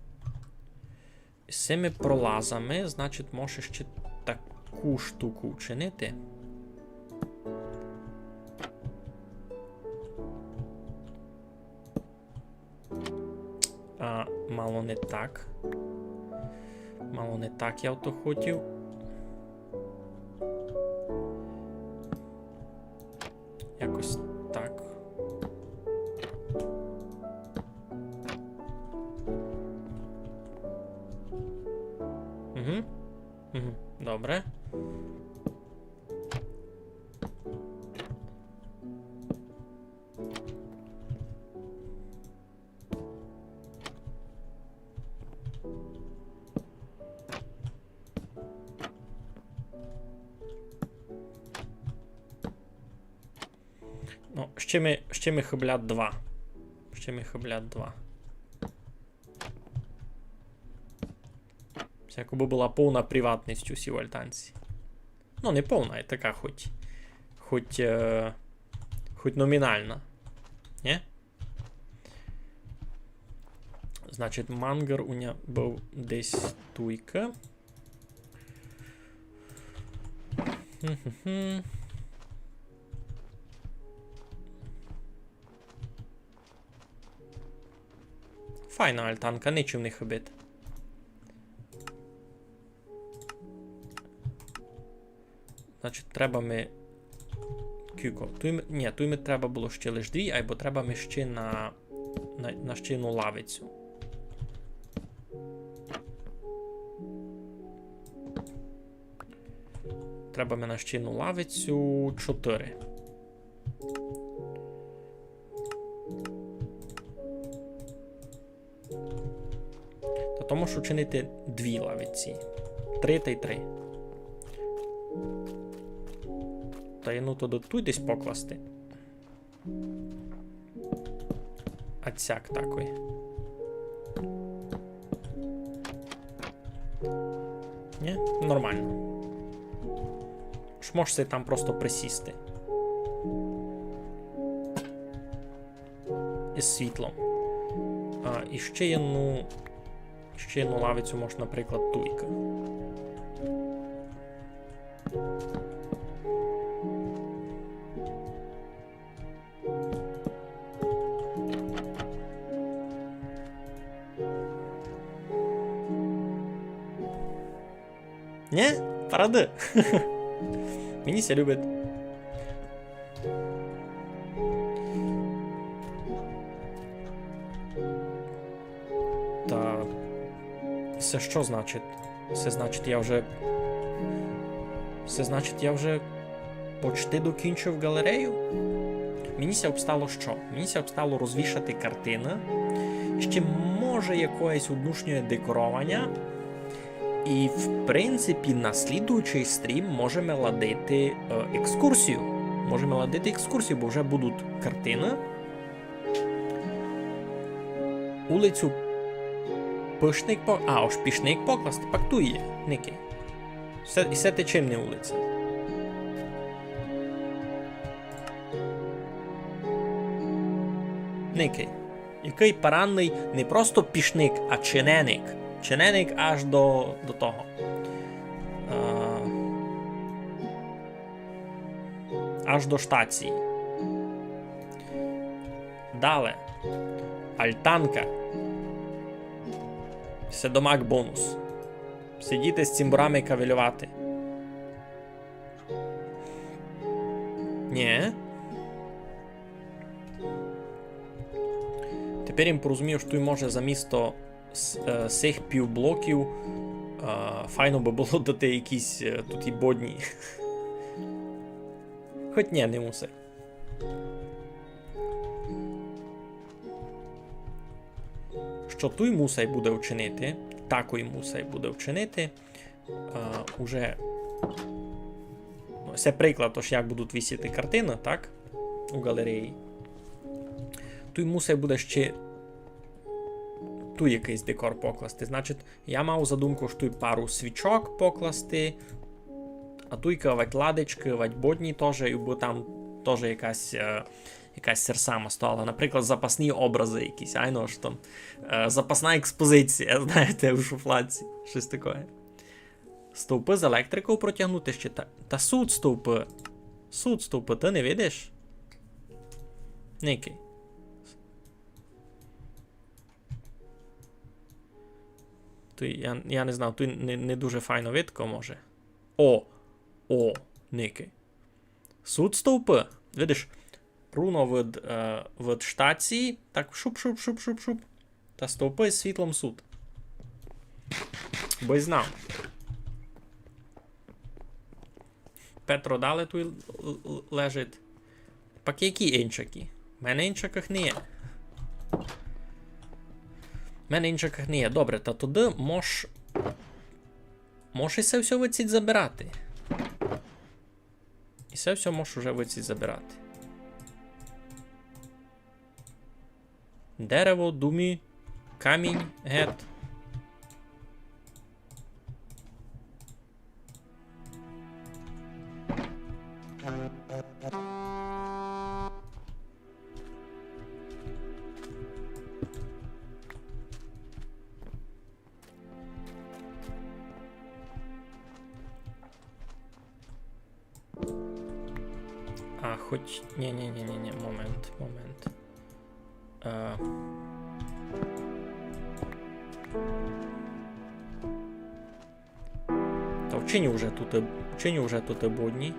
з цими пролазами, значить, можеш ще таку штуку вчинити. Мало не так я ото хотів. Якось так. Добре. Ну, ще ми хиблят 2. Це якби була повна приватність усі в альтанці. Ну, не повна, а така хоч номінальна. Не? Значить, мангар у нього був десь туйка. Файна альтанка, нічим не хибить. Значить, треба ми... Кюко. Тут ми треба було ще лише 2, або треба ми ще на щину лавицю. Треба ми на щину лавицю 4. То можу чинити 2 лавиці. 3 та й 3. Та й то тут десь покласти. Ацяк такий. Ні? Нормально. Ж можеш там просто присісти. Із світлом. І ще одну лавицю можна, наприклад, туйка. Nie? Паради. Мені ся любить. Та... Це що значить? Це значить я вже почти докінчив галерею? Мені ся обстало що? Мені ся обстало розвішати картини, ще може якоїсь однушньої декорування. І, в принципі, на слідуючий стрім можемо ладити екскурсію. Можемо ладити екскурсію, бо вже будуть картини. Улицю Пишник покласти. А, ось пішник покласти. Пак ту є, Ники. Все течемне вулиця. Ники. Який паранний не просто пішник, а чиненик. Чиненик аж до того. Аж до штації. Далі. Альтанка. Седомак бонус. Сидіти з цимбурами кавелювати. Ні. Тепер їм порозумів, що тут може замісто цих півблоків файно би було дати якісь тут і бодні. Хоч ні, не мусить. Що той мусай буде вчинити, такий мусай буде вчинити, уже це приклад, тож як будуть висіти картини, так, у галереї. Той мусай буде ще ту якийсь декор покласти. Значить, я мав задумку, що той пару свічок покласти, а той кавать ладички, кавать бодні теж, і бо там теж якась серсама стояла. Наприклад, запасні образи якісь, айно ж там. Запасна експозиція, знаєте, в шуфладці. Щось таке. Стовпи з електрикою протягнути ще. Та суд стовпи. Суд стовпи, ти не видиш? Ники. Я не знав, тут не дуже файно видко може. О, Ники. Суд стовпи. Видиш? Руно від штації, так шуп-шуп-шуп-шуп-шуп. Та стовпи з світлом суд. Бо й знав. Петро далі тут лежить. Пак які інчаки? В мене інчаках не є. В мене інчаках не є. Добре, та туди можеш і це все виціть забирати. І це все можеш уже виціть забирати. Дерево, думі, камінь, гет. А, хоч... Ні, момент. Та вчиню вже тут будні.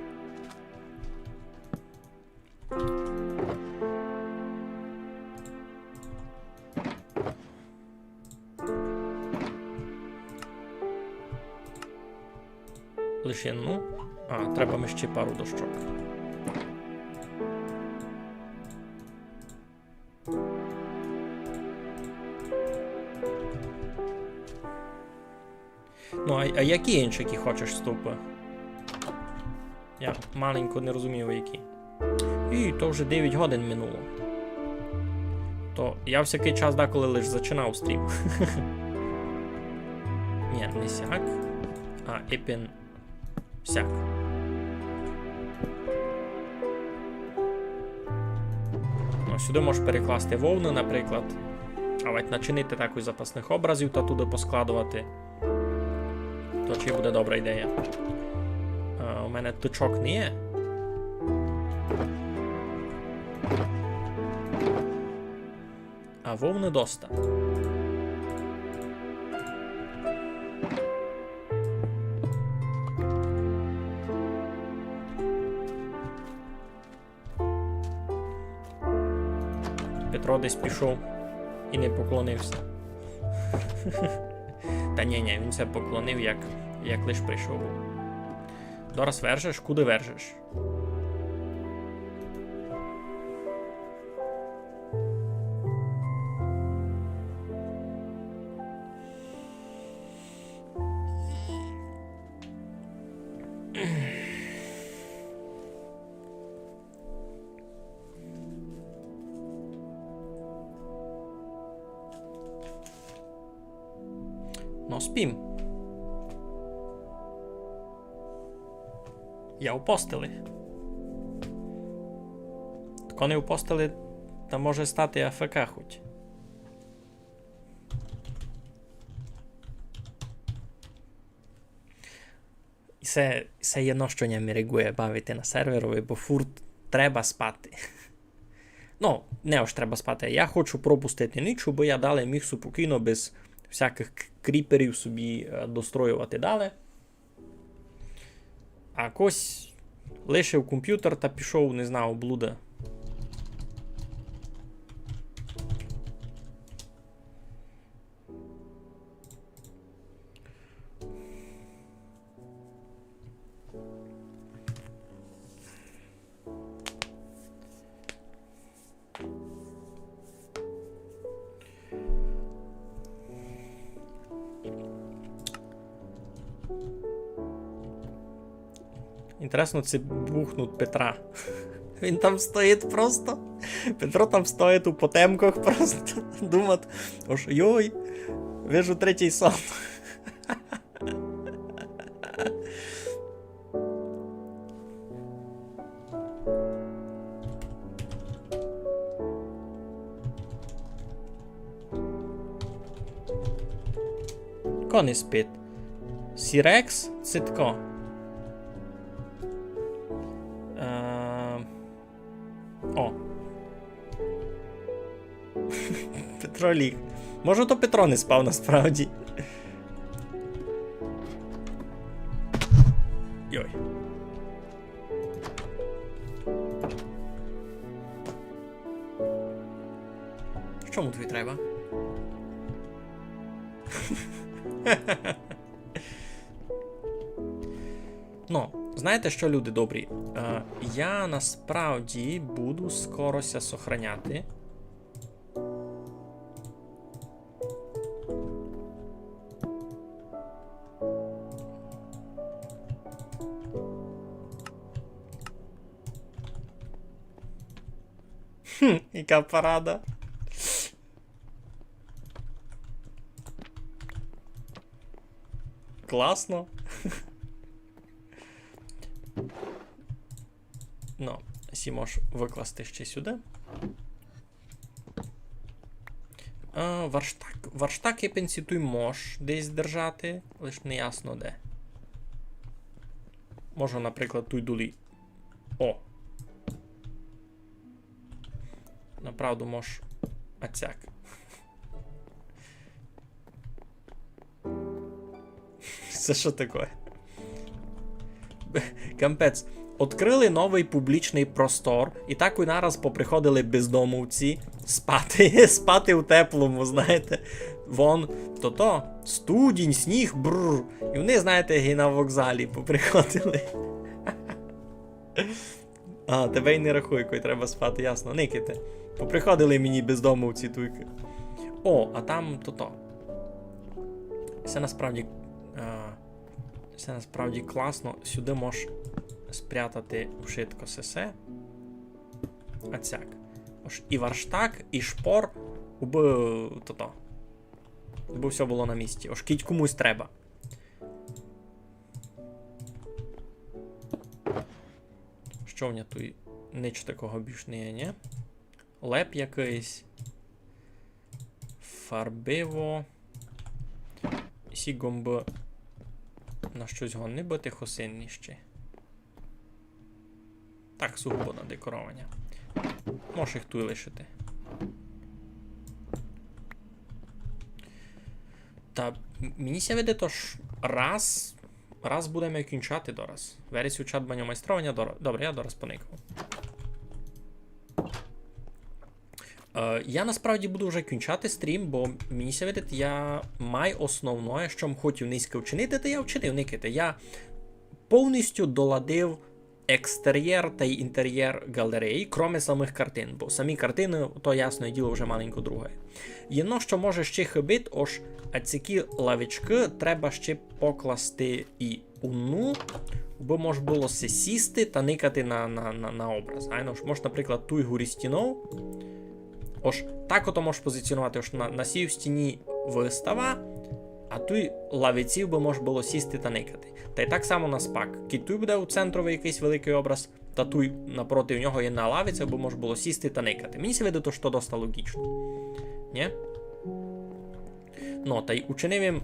Лише, ну, треба ми ще пару дощок. Ну, а які іншаки хочеш стовпи? Я маленько не розумію, які. І то вже 9 годин минуло. То я всякий час деколи лише зачинав стрім. Ні, не сяк, а епін сяк. Ну, сюди можеш перекласти вовну, наприклад. А ведь начинити також запасних образів та туди поскладувати. То чи буде добра ідея? У мене тичок не є. А вовни доста. Петро десь пішов і не поклонився. Та ні, він це поклонив, як лиш прийшов. Дораз вержеш, куди вержеш? Ну, спім. Я у постелі. Тако не у постелі, та може стати АФК хоч. І це єдно, що не міригує бавити на серверові, бо фурт треба спати. Ну, не аж треба спати. Я хочу пропустити ніч, бо я далі міг спокійно без всяких кріперів собі достроювати далі. А кось лишив комп'ютер та пішов, не знаю, блуда. Інтересно, це бухнуть Петра. Він там стоїть просто. Петро там стоїть у потемках просто. Думать, ось йой, вижу третій сон. Ко не спить? Сірекс? Цитко. О. Петро ліг. Може, то Петро не спав насправді. Йой. Чому тобі треба? Ну, знаєте що, люди добрі? Я насправді буду скорося сохраняти. Яка парада. Класно. Ну, сі можеш викласти ще сюди. Варштак я пенсітуй можеш десь держати, лише не ясно де. Можу, наприклад, туй дулі. О! Направду можеш оцяк. Це що таке? Кампець. Открили новий публічний простор, і так і нараз поприходили бездомовці спати у теплому, знаєте. Вон, то-то, студінь, сніг, бррр. І вони, знаєте, і на вокзалі поприходили. А, тебе й не рахуй, кой треба спати, ясно, никите. Поприходили мені бездомовці туйки. О, а там то-то. Це насправді класно. Сюди можеш спрятати вшитко сесе. Оцяк. Ось і варштак, і шпор, уби то-то. Бо все було на місці. Ось кіть комусь треба. Що в мене тут? Ніч такого більш не є, ні? Леп якийсь. Фарбиво. Сігом би на щось гонни бити хосинніще. Так, сугубо на декорування. Можеш їх тут лишити. Та мені ся веде, тож раз будемо кінчати дораз. Вересію чат баня майстровання. Добре, я дораз поникав. Я насправді буду вже кінчати стрім, бо мені ся веде, я маю основне, що хотів низько вчинити, то я вчинив никити. Я повністю доладив екстер'єр та й інтер'єр галереї, кроме самих картин, бо самі картини, то ясне діло, вже маленько друге. Єдно, що може ще хибить, ось, а ці лавички треба ще покласти і уну, бо може було сісти та никати на образ. Айно, може, наприклад, ту ігорі стінов, ось, так ото можеш позиціонувати, ось, на сій стіні вистава, тут лавиців би може було сісти та никати. Та й так само на спак. Кіт тут буде у центровий якийсь великий образ, та тут напроти нього є на лавиці, бо може було сісти та никати. Мені се види, то що доста логічно. Ні? Ну, та й учинив їм...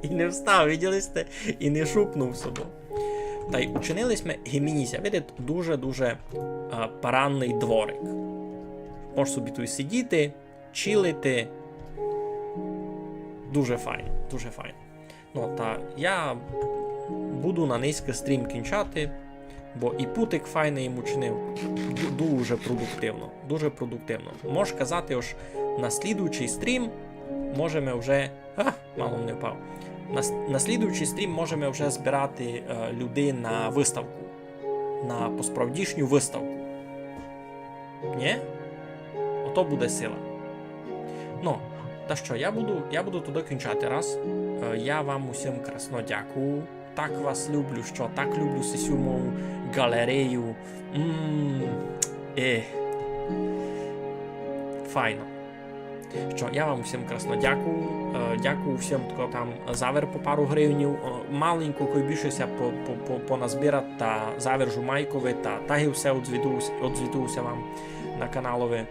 І не встав, виділи сте? І не шупнув собі. Та й учинились ми гімінізя. Видите, дуже-дуже паранний дворик. Можеш собі тут сидіти, чилити. Дуже файно, дуже файно. Ну, та я буду на низький стрім кінчати, бо і путик файний йому чинив. Дуже продуктивно, дуже продуктивно. Можеш казати, ось на слідуючий стрім можемо вже... мало не впав. На слідуючий стрім можемо вже збирати людей на виставку. На посправдішню виставку. Ні? Ото буде сила. Ну, та що, я буду туди кінчати раз. Я вам усім красно дякую. Так вас люблю, що так люблю сесю мою галерею. Файно. Що, я вам всім красно дякую. Дякую всім, хто там завер по пару гривнів. Маленько, кой більшося поназбирати та завержу майкові та таги все одзвітуюся вам на каналові.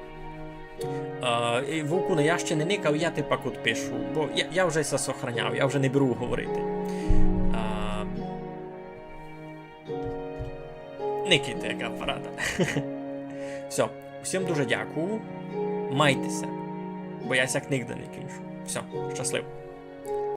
Вовкуне, я ще не никав, я тепак от пишу, бо я вже все сохраняв, я вже не беру говорити. Никайте, яка порада. Все, всім дуже дякую. Майтеся, бо я сяк нігде не кінчу. Все, щасливо.